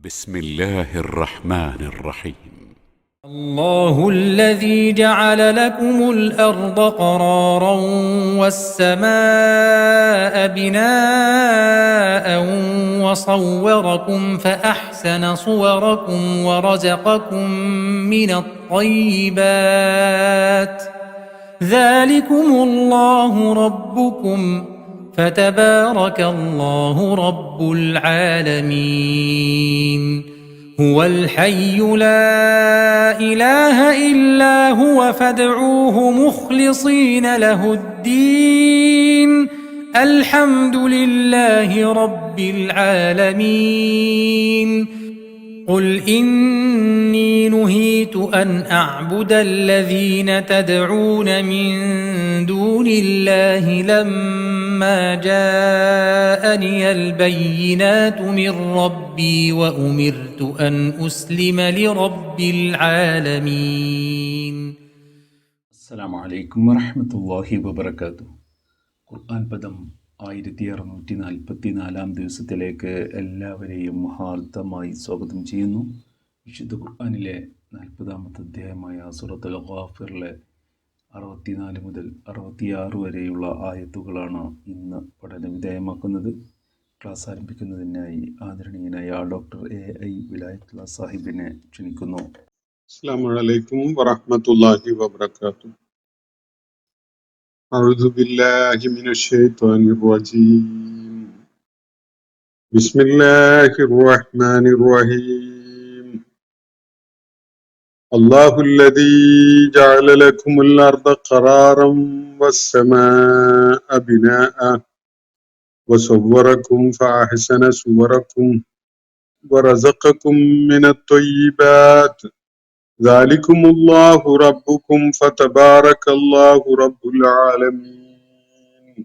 بسم الله الرحمن الرحيم. الله الذي جعل لكم الأرض قرارا والسماء بناء وصوركم فأحسن صوركم ورزقكم من الطيبات ذلكم الله ربكم فتبارك الله رب العالمين هو الحي لا إله إلا هو فادعوه مخلصين له الدين الحمد لله رب العالمين قل إني نهيت أن أعبد الذين تدعون من دون الله لما جاءني البينات من ربي وأمرت أن أسلم لرب العالمين. السلام عليكم ورحمة الله وبركاته. ഖുർആൻ പദം 1644 ദിവസത്തിലേക്ക് എല്ലാവരെയും ഹാർദമായി സ്വാഗതം ചെയ്യുന്നു. വിശുദ്ധ ഖുർആനിലെ 40-ാമത്തെ അധ്യായമായ സൂറത്തുൽ ഗാഫിറിലെ 64 മുതൽ 66 വരെയുള്ള ആയത്തുകളാണ് ഇന്ന് പഠന വിധേയമാക്കുന്നത്. ക്ലാസ് ആരംഭിക്കുന്നതിനായി ആദരണീയനായ ഡോക്ടർ AI വിലായത്തുള്ള സാഹിബിനെ ക്ഷണിക്കുന്നു. അസ്സലാമു അലൈക്കും വറഹ്മത്തുള്ളാഹി വബറകാതുഹു. أعوذ بالله من الشيطان الرجيم. بسم الله الرحمن الرحيم. الله الذي جعل لكم الأرض قرارا والسماء بناء وصوركم فأحسن صوركم ورزقكم من الطيبات ذلكم الله ربكم فتبارك الله رب العالمين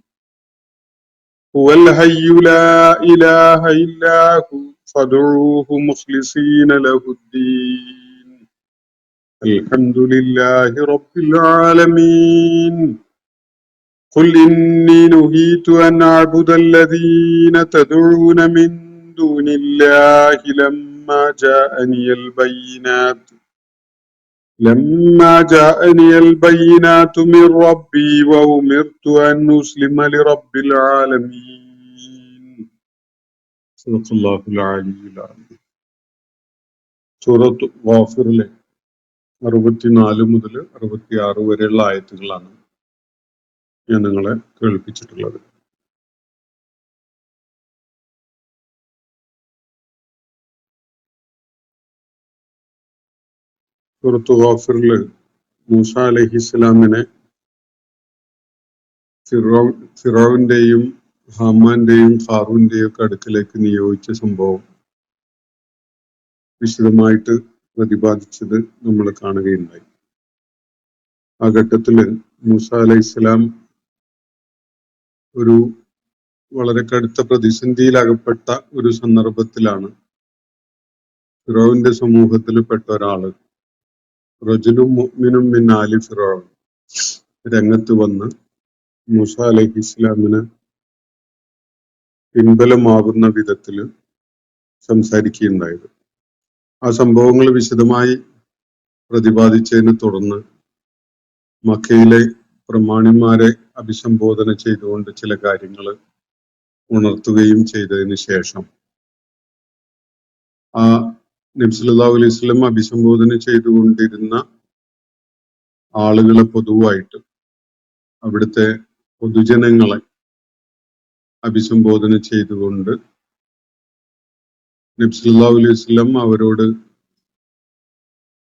هو الحي لا إله إلا هو فادعوه مخلصين له الدين الحمد لله رب العالمين قل إني نهيت أن أعبد الذين تدعون من دون الله لما جاءني البينات من ربي وأمرت أن أسلم لرب العالمين صدق الله العلي العظيم. സൂറത്ത് ഗാഫിറിലെ 64 മുതൽ 66 വരെയുള്ള ആയത്തുകളാണ് ഞാൻ നിങ്ങളെ കേൾപ്പിച്ചിട്ടുള്ളത്. സൂറത്ത് ഗാഫിറില് മൂസാ അലൈഹിസ്സലാമിനെ ഫിറൗന്റെയും ഹാമാന്റെയും ഖാറൂന്റെയും ഒക്കെ അടുക്കലേക്ക് നിയോഗിച്ച സംഭവം വിശദമായിട്ട് പ്രതിപാദിച്ചത് നമ്മൾ കാണുകയുണ്ടായി. ആ ഘട്ടത്തില് മൂസാ അലൈഹിസ്സലാം ഒരു വളരെ കടുത്ത പ്രതിസന്ധിയിലകപ്പെട്ട ഒരു സന്ദർഭത്തിലാണ് ഫിറൗന്റെ സമൂഹത്തിൽ പെട്ട ഒരാള് റജുലും മുഅ്മിനും മിൻ ആലി ഫിറൗൻ രംഗത്ത് വന്ന് മൂസാ അലൈഹിസ്സലാമിന് പിൻബലമാകുന്ന വിധത്തിൽ സംസാരിക്കുകയുണ്ടായത്. ആ സംഭവങ്ങൾ വിശദമായി പ്രതിപാദിച്ചതിനെ തുടർന്ന് മക്കയിലെ പ്രമാണിമാരെ അഭിസംബോധന ചെയ്തുകൊണ്ട് ചില കാര്യങ്ങൾ ഉണർത്തുകയും ചെയ്തതിന് ശേഷം ആ നബി സല്ലല്ലാഹു അലൈഹി വസല്ലം അഭിസംബോധന ചെയ്തുകൊണ്ടിരുന്ന ആളുകളെ പൊതുവായിട്ട് അവിടുത്തെ പൊതുജനങ്ങളെ അഭിസംബോധന ചെയ്തുകൊണ്ട് നബി സല്ലല്ലാഹു അലൈഹി വസല്ലം അവരോട്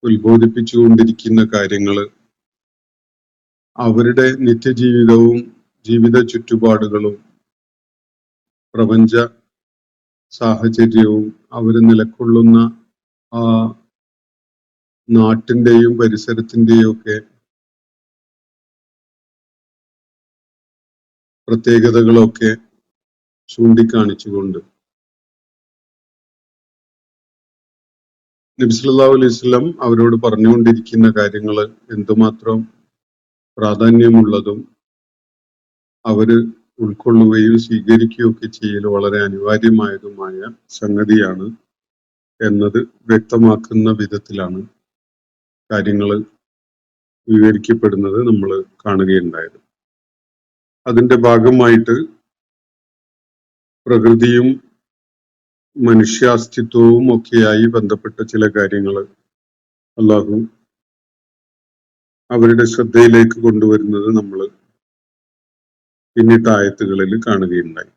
ഉത്ബോധിപ്പിച്ചുകൊണ്ടിരിക്കുന്ന കാര്യങ്ങള് അവരുടെ നിത്യജീവിതവും ജീവിത ചുറ്റുപാടുകളും പ്രപഞ്ച സാഹചര്യവും അവർ നിലകൊള്ളുന്ന ആ നാട്ടിന്റെയും പരിസരത്തിന്റെയും ഒക്കെ പ്രത്യേകതകളൊക്കെ ചൂണ്ടിക്കാണിച്ചുകൊണ്ട് നബി സല്ലല്ലാഹു അലൈഹി വസല്ലം അവരോട് പറഞ്ഞുകൊണ്ടിരിക്കുന്ന കാര്യങ്ങൾ എന്തുമാത്രം പ്രാധാന്യമുള്ളതും അവര് ഉൾക്കൊള്ളുകയും സ്വീകരിക്കുകയൊക്കെ ചെയ്യൽ വളരെ അനിവാര്യമായതുമായ സംഗതിയാണ് എന്നത് വ്യക്തമാക്കുന്ന വിധത്തിലാണ് കാര്യങ്ങൾ വിവരിക്കപ്പെടുന്നത് നമ്മൾ കാണുകയുണ്ടായത്. അതിന്റെ ഭാഗമായിട്ട് പ്രകൃതിയും മനുഷ്യാസ്തിത്വവും ഒക്കെയായി ബന്ധപ്പെട്ട ചില കാര്യങ്ങൾ അള്ളാഹു അവരുടെ ശ്രദ്ധയിലേക്ക് കൊണ്ടുവരുന്നത് നമ്മൾ പിന്നിട്ട ആയത്തുകളിൽ കാണുകയുണ്ടായി.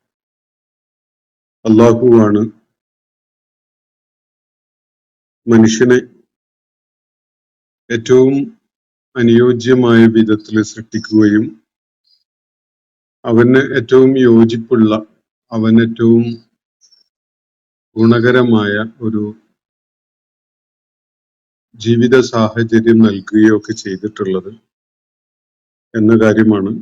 അള്ളാഹുവാണ് മനുഷ്യനെ ഏറ്റവും അനുയോജ്യമായ വിധത്തിൽ സൃഷ്ടിക്കുകയും അവന് ഏറ്റവും യോജിപ്പുള്ള, അവന് ഏറ്റവും ഗുണകരമായ ഒരു ജീവിത സാഹചര്യം നൽകുകയൊക്കെ ചെയ്തിട്ടുള്ളത് എന്ന കാര്യമാണ്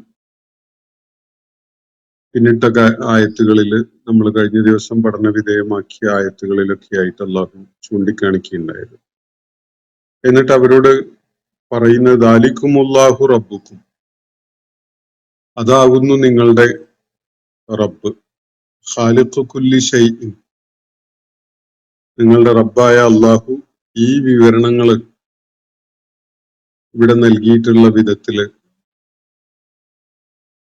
പിന്നിട്ട ആയത്തുകളിൽ നമ്മൾ കഴിഞ്ഞ ദിവസം പഠന വിധേയമാക്കിയ ആയത്തുകളിലൊക്കെ ആയിട്ട് അള്ളാഹു ചൂണ്ടിക്കാണിക്കുകയുണ്ടായത്. എന്നിട്ട് അവരോട് പറയുന്നത് ദാലിക്കുമുല്ലാഹു റബ്ബുക്കും, അതാകുന്നു നിങ്ങളുടെ റബ്ബ്, ഖാലിഖു കുല്ലി ഷൈഇൻ, നിങ്ങളുടെ റബ്ബായ അള്ളാഹു ഈ വിവരണങ്ങൾ ഇവിടെ നൽകിയിട്ടുള്ള വിധത്തില്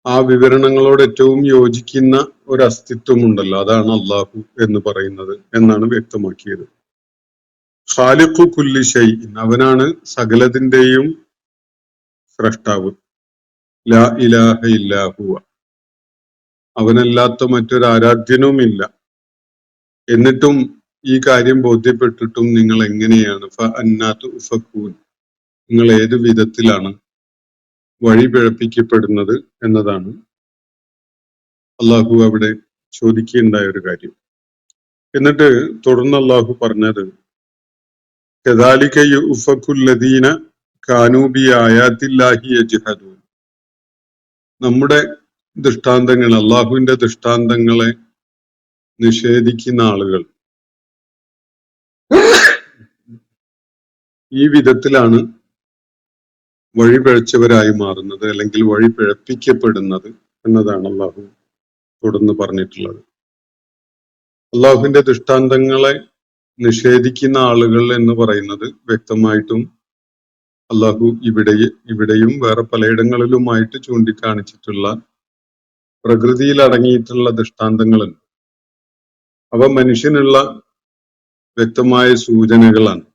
ആ വിവരണങ്ങളോട് ഏറ്റവും യോജിക്കുന്ന ഒരു അസ്തിത്വമുണ്ടല്ലോ, അതാണ് അള്ളാഹു എന്ന് പറയുന്നത് എന്നാണ് വ്യക്തമാക്കിയത്. ഖാലിഖു കുല്ലി ഷൈഇൻ, അവനാണ് സകലതിന്റെയും സ്രഷ്ടാവ്. ലാ ഇലാഹ ഇല്ലാ ഹുവ, അവനല്ലാത്ത മറ്റൊരു ആരാധ്യനുമില്ല. എന്നിട്ടും ഈ കാര്യം ബോധ്യപ്പെട്ടിട്ടും നിങ്ങൾ എങ്ങനെയാണ് ഫഅന്നാ തുഫകൂൻ, നിങ്ങൾ ഏത് വിധത്തിലാണ് വഴി പിഴപ്പിക്കപ്പെടുന്നത് എന്നതാണ് അള്ളാഹു അവിടെ ചോദിക്കുകയുണ്ടായ ഒരു കാര്യം. എന്നിട്ട് തുടർന്ന് അള്ളാഹു പറഞ്ഞത് കദാലിക യുഫകുല്ലദീന കാനൂ ബിആയാതില്ലാഹി യജ്ഹദൂൻ, നമ്മുടെ ദൃഷ്ടാന്തങ്ങൾ, അള്ളാഹുവിന്റെ ദൃഷ്ടാന്തങ്ങളെ നിഷേധിക്കുന്ന ആളുകൾ ഈ വിധത്തിലാണ് വഴി പിഴച്ചവരായി മാറുന്നത്, അല്ലെങ്കിൽ വഴി പിഴപ്പിക്കപ്പെടുന്നത് എന്നതാണ് അള്ളാഹു തുടർന്ന് പറഞ്ഞിട്ടുള്ളത്. അള്ളാഹുവിന്റെ ദൃഷ്ടാന്തങ്ങളെ നിഷേധിക്കുന്ന ആളുകൾ എന്ന് പറയുന്നത് വ്യക്തമായിട്ടും അള്ളാഹു ഇവിടെയും വേറെ പലയിടങ്ങളിലുമായിട്ട് ചൂണ്ടിക്കാണിച്ചിട്ടുള്ള പ്രകൃതിയിൽ അടങ്ങിയിട്ടുള്ള ദൃഷ്ടാന്തങ്ങളുണ്ട്. അവ മനുഷ്യനുള്ള വ്യക്തമായ സൂചനകളാണ്.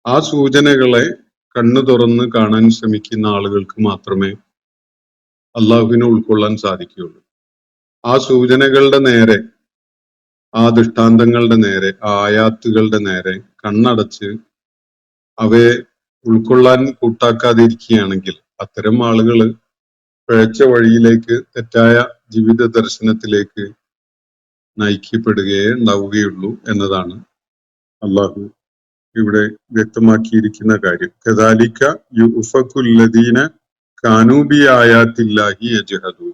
ആ സൂചനകളെ കണ്ണു തുറന്ന് കാണാൻ ശ്രമിക്കുന്ന ആളുകൾക്ക് മാത്രമേ അള്ളാഹുവിനെ ഉൾക്കൊള്ളാൻ സാധിക്കുകയുള്ളൂ. ആ സൂചനകളുടെ നേരെ, ആ ദൃഷ്ടാന്തങ്ങളുടെ നേരെ, ആ ആയാത്തുകളുടെ നേരെ കണ്ണടച്ച് അവയെ ഉൾക്കൊള്ളാൻ കൂട്ടാക്കാതിരിക്കുകയാണെങ്കിൽ അത്തരം ആളുകൾ പിഴച്ച വഴിയിലേക്ക്, തെറ്റായ ജീവിത ദർശനത്തിലേക്ക് നയിക്കപ്പെടുകയേ ഉണ്ടാവുകയുള്ളൂ എന്നതാണ് അള്ളാഹു ഇവിടെ വ്യക്തമാക്കിയിരിക്കുന്ന കാര്യം. കദാലിക യുഫകുല്ലദീന കാനൂ ബിആയാതില്ലാഹി യജ്ഹദൂൻ,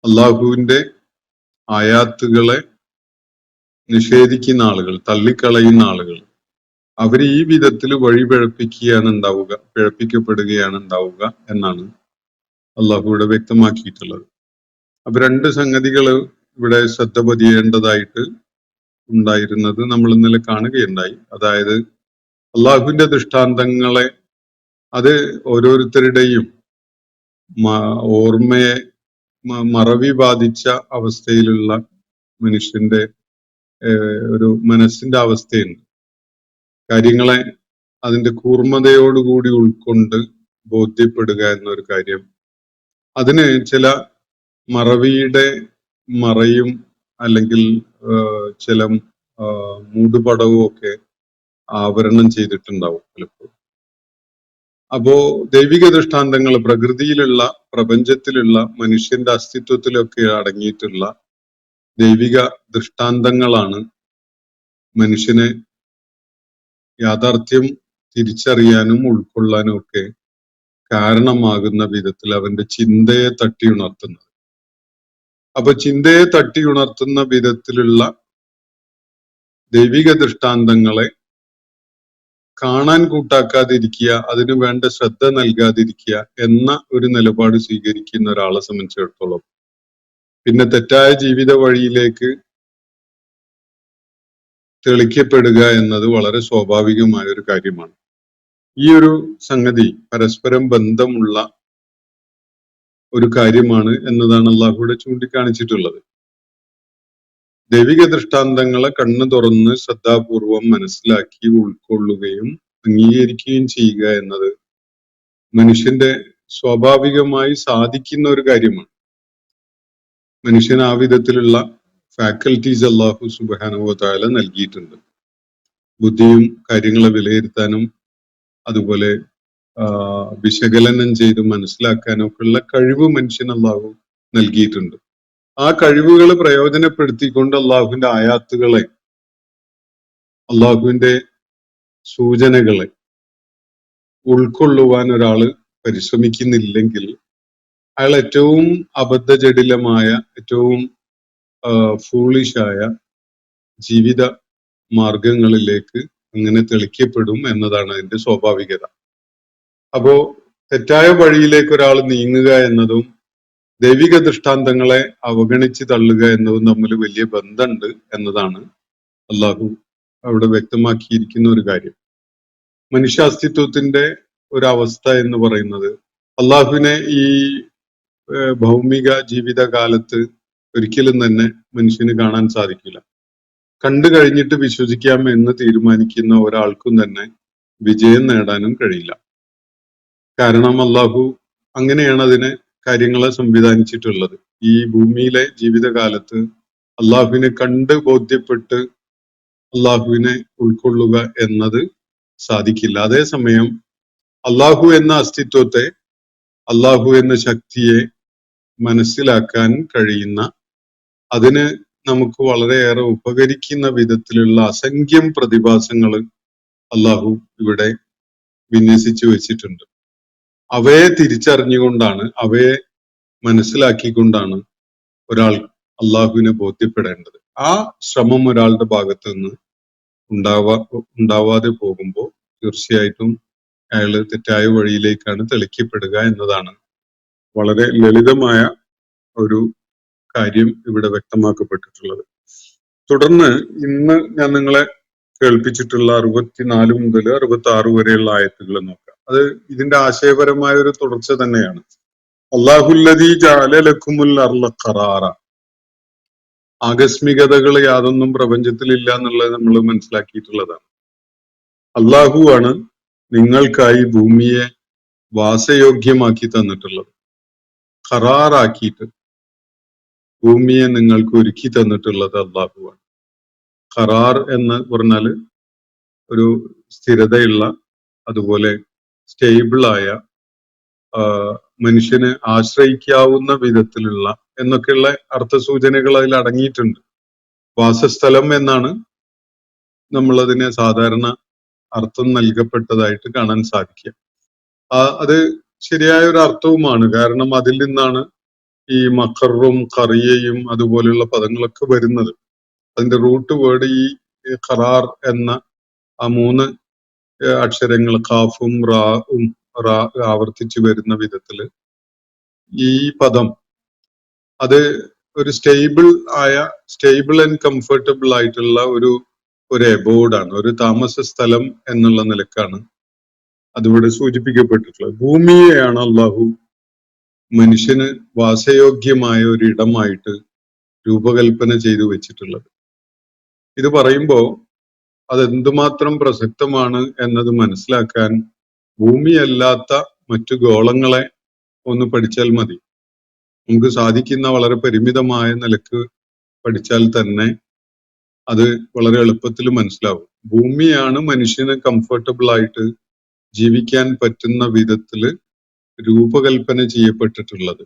അള്ളാഹുവിന്റെ ആയാത്തുകളെ നിഷേധിക്കുന്ന ആളുകൾ, തള്ളിക്കളയുന്ന ആളുകൾ, അവർ ഈ വിധത്തിൽ വഴി പിഴപ്പിക്കപ്പെടുകയാണ് ഉണ്ടാവുക എന്നാണ് അള്ളാഹു ഇവിടെ വ്യക്തമാക്കിയിട്ടുള്ളത്. അപ്പൊ രണ്ട് സംഗതികൾ ഇവിടെ ശ്രദ്ധ പതിയേണ്ടതായിട്ട് ഉണ്ടായിരുന്നത് നമ്മൾ ഇന്നലെ കാണുകയുണ്ടായി. അതായത് അള്ളാഹുവിന്റെ ദൃഷ്ടാന്തങ്ങളെ അത് ഓരോരുത്തരുടെയും ഓർമ്മയെ മറവി ബാധിച്ച അവസ്ഥയിലുള്ള മനുഷ്യന്റെ ഒരു മനസ്സിന്റെ അവസ്ഥയുണ്ട്. കാര്യങ്ങളെ അതിന്റെ കൂർമ്മതയോടുകൂടി ഉൾക്കൊണ്ട് ബോധ്യപ്പെടുക എന്നൊരു കാര്യം, അതിന് ചില മറവിയുടെ മറയും അല്ലെങ്കിൽ ചില മൂടുപടവും ഒക്കെ ആവരണം ചെയ്തിട്ടുണ്ടാവും പലപ്പോഴും. അപ്പോ ദൈവിക ദൃഷ്ടാന്തങ്ങൾ പ്രകൃതിയിലുള്ള, പ്രപഞ്ചത്തിലുള്ള, മനുഷ്യന്റെ അസ്തിത്വത്തിലൊക്കെ അടങ്ങിയിട്ടുള്ള ദൈവിക ദൃഷ്ടാന്തങ്ങളാണ് മനുഷ്യനെ യാഥാർത്ഥ്യം തിരിച്ചറിയാനും ഉൾക്കൊള്ളാനും ഒക്കെ കാരണമാകുന്ന വിധത്തിൽ അവന്റെ ചിന്തയെ തട്ടി ഉണർത്തുന്നത്. അപ്പൊ ചിന്തയെ തട്ടി ഉണർത്തുന്ന വിധത്തിലുള്ള ദൈവിക ദൃഷ്ടാന്തങ്ങളെ കാണാൻ കൂട്ടാക്കാതിരിക്കുക, അതിനു വേണ്ട ശ്രദ്ധ നൽകാതിരിക്കുക എന്ന ഒരു നിലപാട് സ്വീകരിക്കുന്ന ഒരാളെ സംബന്ധിച്ചിടത്തോളം പിന്നെ തെറ്റായ ജീവിത വഴിയിലേക്ക് തെളിക്കപ്പെടുക എന്നത് വളരെ സ്വാഭാവികമായ ഒരു കാര്യമാണ്. ഈ ഒരു സംഗതി പരസ്പരം ബന്ധമുള്ള ഒരു കാര്യമാണ് എന്നതാണ് അള്ളാഹുവിടെ ചൂണ്ടിക്കാണിച്ചിട്ടുള്ളത്. ദൈവിക ദൃഷ്ടാന്തങ്ങളെ കണ്ണു തുറന്ന് ശ്രദ്ധാപൂർവം മനസ്സിലാക്കി ഉൾക്കൊള്ളുകയും അംഗീകരിക്കുകയും ചെയ്യുക എന്നത് മനുഷ്യന്റെ സ്വാഭാവികമായി സാധിക്കുന്ന ഒരു കാര്യമാണ്. മനുഷ്യന് ആ വിധത്തിലുള്ള ഫാക്കൽറ്റീസ് അള്ളാഹു സുബ്ഹാനഹു വ തആല നൽകിയിട്ടുണ്ട്. ബുദ്ധിയും കാര്യങ്ങളെ വിലയിരുത്താനും അതുപോലെ വിശകലനം ചെയ്ത് മനസ്സിലാക്കാനൊക്കെ ഉള്ള കഴിവ് മനുഷ്യന് അള്ളാഹു നൽകിയിട്ടുണ്ട്. ആ കഴിവുകൾ പ്രയോജനപ്പെടുത്തിക്കൊണ്ട് അള്ളാഹുവിന്റെ ആയാത്തുകളെ, അള്ളാഹുവിന്റെ സൂചനകളെ ഉൾക്കൊള്ളുവാൻ ഒരാള് പരിശ്രമിക്കുന്നില്ലെങ്കിൽ അയാൾ ഏറ്റവും അബദ്ധജടിലമായ, ഏറ്റവും ഫൂളിഷായ ജീവിത മാർഗങ്ങളിലേക്ക് അങ്ങനെ തെളിക്കപ്പെടും എന്നതാണ് അതിന്റെ സ്വാഭാവികത. അപ്പോ തെറ്റായ വഴിയിലേക്ക് ഒരാൾ നീങ്ങുക എന്നതും ദൈവിക ദൃഷ്ടാന്തങ്ങളെ അവഗണിച്ച് തള്ളുക എന്നതും തമ്മിൽ വലിയ ബന്ധമുണ്ട് എന്നതാണ് അള്ളാഹു അവിടെ വ്യക്തമാക്കിയിരിക്കുന്ന ഒരു കാര്യം. മനുഷ്യാസ്തിത്വത്തിന്റെ ഒരവസ്ഥ എന്ന് പറയുന്നത് അള്ളാഹുവിനെ ഈ ഭൗമിക ജീവിതകാലത്ത് ഒരിക്കലും തന്നെ മനുഷ്യന് കാണാൻ സാധിക്കില്ല. കണ്ടു കഴിഞ്ഞിട്ട് വിശ്വസിക്കാം എന്ന് തീരുമാനിക്കുന്ന ഒരാൾക്കും തന്നെ വിജയം നേടാനും കഴിയില്ല. കാരണം അള്ളാഹു അങ്ങനെയാണ് അതിനെ കാര്യങ്ങളെ സംവിധാനിച്ചിട്ടുള്ളത്. ഈ ഭൂമിയിലെ ജീവിതകാലത്ത് അള്ളാഹുവിനെ കണ്ട് ബോധ്യപ്പെട്ട് അള്ളാഹുവിനെ ഉൾക്കൊള്ളുക എന്നത് സാധിക്കില്ല. അതേസമയം അള്ളാഹു എന്ന അസ്തിത്വത്തെ, അള്ളാഹു എന്ന ശക്തിയെ മനസ്സിലാക്കാൻ കഴിയുന്ന, അതിന് നമുക്ക് വളരെയേറെ ഉപകരിക്കുന്ന വിധത്തിലുള്ള അസംഖ്യം പ്രതിഭാസങ്ങൾ അള്ളാഹു ഇവിടെ വിന്യസിച്ചു വെച്ചിട്ടുണ്ട്. അവയെ തിരിച്ചറിഞ്ഞുകൊണ്ടാണ്, അവയെ മനസ്സിലാക്കിക്കൊണ്ടാണ് ഒരാൾ അള്ളാഹുവിനെ ബോധ്യപ്പെടേണ്ടത്. ആ ശ്രമം ഒരാളുടെ ഭാഗത്ത് നിന്ന് ഉണ്ടാവാതെ പോകുമ്പോൾ തീർച്ചയായിട്ടും അയാള് തെറ്റായ വഴിയിലേക്കാണ് തെളിക്കപ്പെടുക എന്നതാണ് വളരെ ലളിതമായ ഒരു കാര്യം ഇവിടെ വ്യക്തമാക്കപ്പെട്ടിട്ടുള്ളത്. തുടർന്ന് ഇന്ന് ഞാൻ നിങ്ങളെ കേൾപ്പിച്ചിട്ടുള്ള 64 മുതൽ 66 വരെയുള്ള ആയത്തുകൾ നോക്കാം. അത് ഇതിന്റെ ആശയപരമായ ഒരു തുടർച്ച തന്നെയാണ്. അല്ലാഹുല്ലദീ ജഅല ലക്കുമുൽ അർള ഖറാറ. ആകസ്മികതകൾ യാതൊന്നും പ്രപഞ്ചത്തിലില്ല എന്നുള്ളത് നമ്മൾ മനസ്സിലാക്കിയിട്ടുള്ളതാണ്. അള്ളാഹു ആണ് നിങ്ങൾക്കായി ഭൂമിയെ വാസയോഗ്യമാക്കി തന്നിട്ടുള്ളത്. ഖറാറാക്കിയിട്ട് ഭൂമിയെ നിങ്ങൾക്ക് ഒരുക്കി തന്നിട്ടുള്ളത് അള്ളാഹുവാണ്. ഖറാർ എന്ന് പറഞ്ഞാല് ഒരു സ്ഥിരതയുള്ള, അതുപോലെ സ്റ്റേബിളായ, മനുഷ്യന് ആശ്രയിക്കാവുന്ന വിധത്തിലുള്ള എന്നൊക്കെയുള്ള അർത്ഥസൂചനകൾ അതിൽ അടങ്ങിയിട്ടുണ്ട്. വാസസ്ഥലം എന്നാണ് നമ്മളതിനെ സാധാരണ അർത്ഥം നൽകപ്പെട്ടതായിട്ട് കാണാൻ സാധിക്കുക. അത് ശരിയായ ഒരു അർത്ഥവുമാണ്. കാരണം അതിൽ നിന്നാണ് ഈ മഖറും ഖറിയയും അതുപോലെയുള്ള പദങ്ങളൊക്കെ വരുന്നത്. അതിന്റെ റൂട്ട് വേർഡ് ഈ ഖറാർ എന്ന ആ 3 അക്ഷരങ്ങൾ ഖാഫും റാവും ആവർത്തിച്ചു വരുന്ന വിധത്തില് ഈ പദം അത് ഒരു സ്റ്റേബിൾ ആൻഡ് കംഫർട്ടബിൾ ആയിട്ടുള്ള ഒരു എബോർഡാണ്, ഒരു താമസ സ്ഥലം എന്നുള്ള നിലക്കാണ് അതിവിടെ സൂചിപ്പിക്കപ്പെട്ടിട്ടുള്ളത്. ഭൂമിയെയാണ് അള്ളാഹു മനുഷ്യന് വാസയോഗ്യമായ ഒരു ഇടമായിട്ട് രൂപകൽപ്പന ചെയ്തു വെച്ചിട്ടുള്ളത്. ഇത് പറയുമ്പോൾ അതെന്തുമാത്രം പ്രസക്തമാണ് എന്നത് മനസ്സിലാക്കാൻ ഭൂമിയല്ലാത്ത മറ്റു ഗോളങ്ങളെ ഒന്ന് പഠിച്ചാൽ മതി. നമുക്ക് സാധിക്കുന്ന വളരെ പരിമിതമായ നിലക്ക് പഠിച്ചാൽ തന്നെ അത് വളരെ എളുപ്പത്തിൽ മനസ്സിലാവും. ഭൂമിയാണ് മനുഷ്യന് കംഫർട്ടബിൾ ആയിട്ട് ജീവിക്കാൻ പറ്റുന്ന വിധത്തില് രൂപകൽപ്പന ചെയ്യപ്പെട്ടിട്ടുള്ളത്.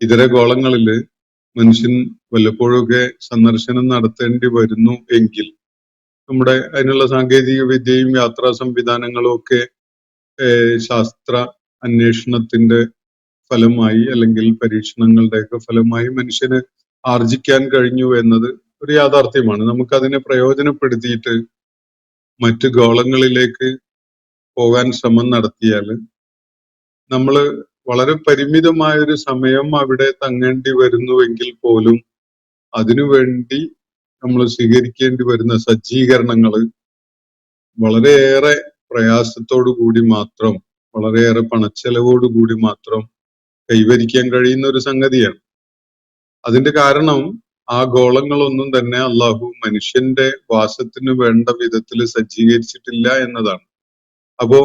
ഇതര ഗോളങ്ങളില് മനുഷ്യൻ വല്ലപ്പോഴൊക്കെ സന്ദർശനം നടത്തേണ്ടി വരുന്നു എങ്കിൽ നമ്മുടെ അതിനുള്ള സാങ്കേതിക വിദ്യയും യാത്രാ സംവിധാനങ്ങളും ഒക്കെ ശാസ്ത്ര അന്വേഷണത്തിന്റെ ഫലമായി അല്ലെങ്കിൽ പരീക്ഷണങ്ങളുടെയൊക്കെ ഫലമായി മനുഷ്യന് ആർജിക്കാൻ കഴിഞ്ഞു എന്നത് ഒരു യാഥാർത്ഥ്യമാണ്. നമുക്കതിനെ പ്രയോജനപ്പെടുത്തിയിട്ട് മറ്റു ഗോളങ്ങളിലേക്ക് പോകാൻ ശ്രമം നടത്തിയാൽ നമ്മൾ വളരെ പരിമിതമായൊരു സമയം അവിടെ തങ്ങേണ്ടി വരുന്നുവെങ്കിൽ പോലും അതിനുവേണ്ടി നമ്മൾ സ്വീകരിക്കേണ്ടി വരുന്ന സജ്ജീകരണങ്ങൾ വളരെയേറെ പ്രയാസത്തോടു കൂടി മാത്രം, വളരെയേറെ പണച്ചെലവോടു കൂടി മാത്രം കൈവരിക്കാൻ കഴിയുന്ന ഒരു സംഗതിയാണ്. അതിന്റെ കാരണം ആ ഗോളങ്ങളൊന്നും തന്നെ അള്ളാഹു മനുഷ്യന്റെ വാസത്തിന് വേണ്ട വിധത്തിൽ സജ്ജീകരിച്ചിട്ടില്ല എന്നതാണ്. അപ്പോ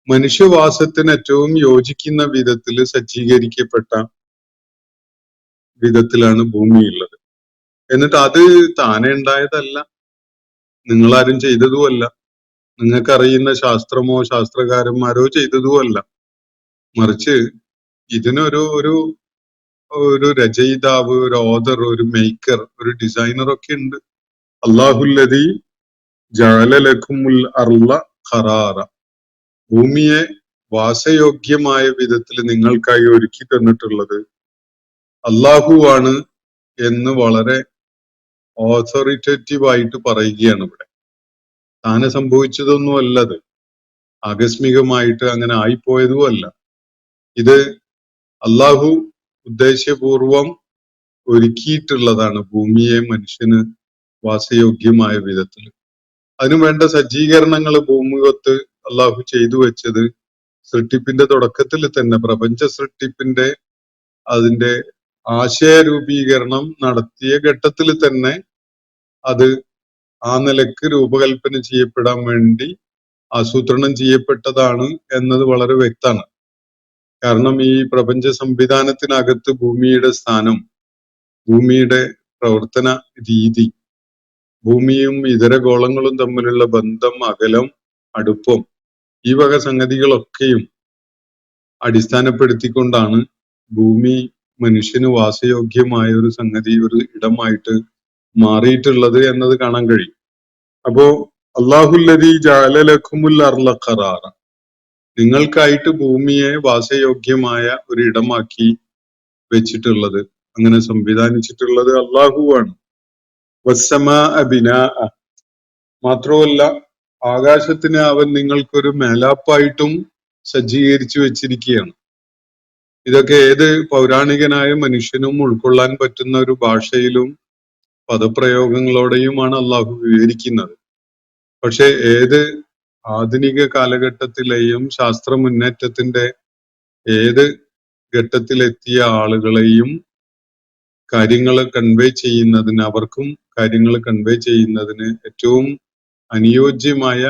മനുഷ്യവാസത്തിന് ഏറ്റവും യോജിക്കുന്ന വിധത്തിൽ സജ്ജീകരിക്കപ്പെട്ട വിധത്തിലാണ് ഭൂമിയുള്ളത്. എന്നിട്ട് അത് താനെ ഉണ്ടായതല്ല, നിങ്ങളാരും ചെയ്തതുമല്ല, നിങ്ങൾക്കറിയുന്ന ശാസ്ത്രമോ ശാസ്ത്രകാരന്മാരോ ചെയ്തതുമല്ല. മറിച്ച് ഇതിനൊരു ഒരു ഒരു രചയിതാവ്, ഒരു ഓതർ, ഒരു മേക്കർ, ഒരു ഡിസൈനർ ഒക്കെ ഉണ്ട്. അല്ലാഹുല്ലദീ ജഅല ലക്കുമുൽ അർള ഖറാറ, ഭൂമിയെ വാസയോഗ്യമായ വിധത്തിൽ നിങ്ങൾക്കായി ഒരുക്കി തന്നിട്ടുള്ളത് അള്ളാഹുവാണ് എന്ന് വളരെ ഓഥോറിറ്റേറ്റീവ് ആയിട്ട് പറയുകയാണ് ഇവിടെ. താനെ സംഭവിച്ചതൊന്നും അല്ലത്, ആകസ്മികമായിട്ട് അങ്ങനെ ആയിപ്പോയതും അല്ല. ഇത് അള്ളാഹു ഉദ്ദേശ്യപൂർവം ഒരുക്കിയിട്ടുള്ളതാണ് ഭൂമിയെ മനുഷ്യന് വാസയോഗ്യമായ വിധത്തിൽ. അതിനു വേണ്ട സജ്ജീകരണങ്ങൾ ഭൂമുഖത്ത് അള്ളാഹു ചെയ്തു വെച്ചത് സൃഷ്ടിപ്പിന്റെ തുടക്കത്തിൽ തന്നെ, പ്രപഞ്ച സൃഷ്ടിപ്പിന്റെ അതിന്റെ ആശയരൂപീകരണം നടത്തിയ ഘട്ടത്തിൽ തന്നെ അത് ആ നിലക്ക് രൂപകൽപ്പന ചെയ്യപ്പെടാൻ വേണ്ടി ആസൂത്രണം ചെയ്യപ്പെട്ടതാണ് എന്നത് വളരെ വ്യക്തമാണ്. കാരണം ഈ പ്രപഞ്ച സംവിധാനത്തിനകത്ത് ഭൂമിയുടെ സ്ഥാനം, ഭൂമിയുടെ പ്രവർത്തന രീതി, ഭൂമിയും ഇതര ഗോളങ്ങളും തമ്മിലുള്ള ബന്ധം, അകലം, അടുപ്പം, ഈ വക സംഗതികളൊക്കെയും അടിസ്ഥാനപ്പെടുത്തിക്കൊണ്ടാണ് ഭൂമി മനുഷ്യന് വാസയോഗ്യമായ ഒരു സംഗതി, ഒരു ഇടമായിട്ട് മാറിയിട്ടുള്ളത് എന്നത് കാണാൻ കഴിയും. അപ്പോ അല്ലാഹുല്ലദീ ജഅല ലക്കുമുൽ അർള ഖറാറ, നിങ്ങൾക്കായിട്ട് ഭൂമിയെ വാസയോഗ്യമായ ഒരു ഇടമാക്കി വെച്ചിട്ടുള്ളത്, അങ്ങനെ സംവിധാനിച്ചിട്ടുള്ളത് അള്ളാഹുവാണ്. വസ്സമാഅ ബിനാഅ, മാത്രമല്ല ആകാശത്തിന് അവൻ നിങ്ങൾക്കൊരു മേലാപ്പായിട്ടും സജ്ജീകരിച്ചു വെച്ചിരിക്കുകയാണ്. ഇതൊക്കെ ഏത് പൗരാണികനായ മനുഷ്യനും ഉൾക്കൊള്ളാൻ പറ്റുന്ന ഒരു ഭാഷയിലും പദപ്രയോഗങ്ങളോടെയുമാണ് അള്ളാഹു വിവരിക്കുന്നത്. പക്ഷെ ഏത് ആധുനിക കാലഘട്ടത്തിലെയും ശാസ്ത്ര മുന്നേറ്റത്തിന്റെ ഏത് ഘട്ടത്തിലെത്തിയ ആളുകളെയും കാര്യങ്ങൾ കൺവേ ചെയ്യുന്നതിന്, അവർക്കും കാര്യങ്ങൾ കൺവേ ചെയ്യുന്നതിന് ഏറ്റവും അനുയോജ്യമായ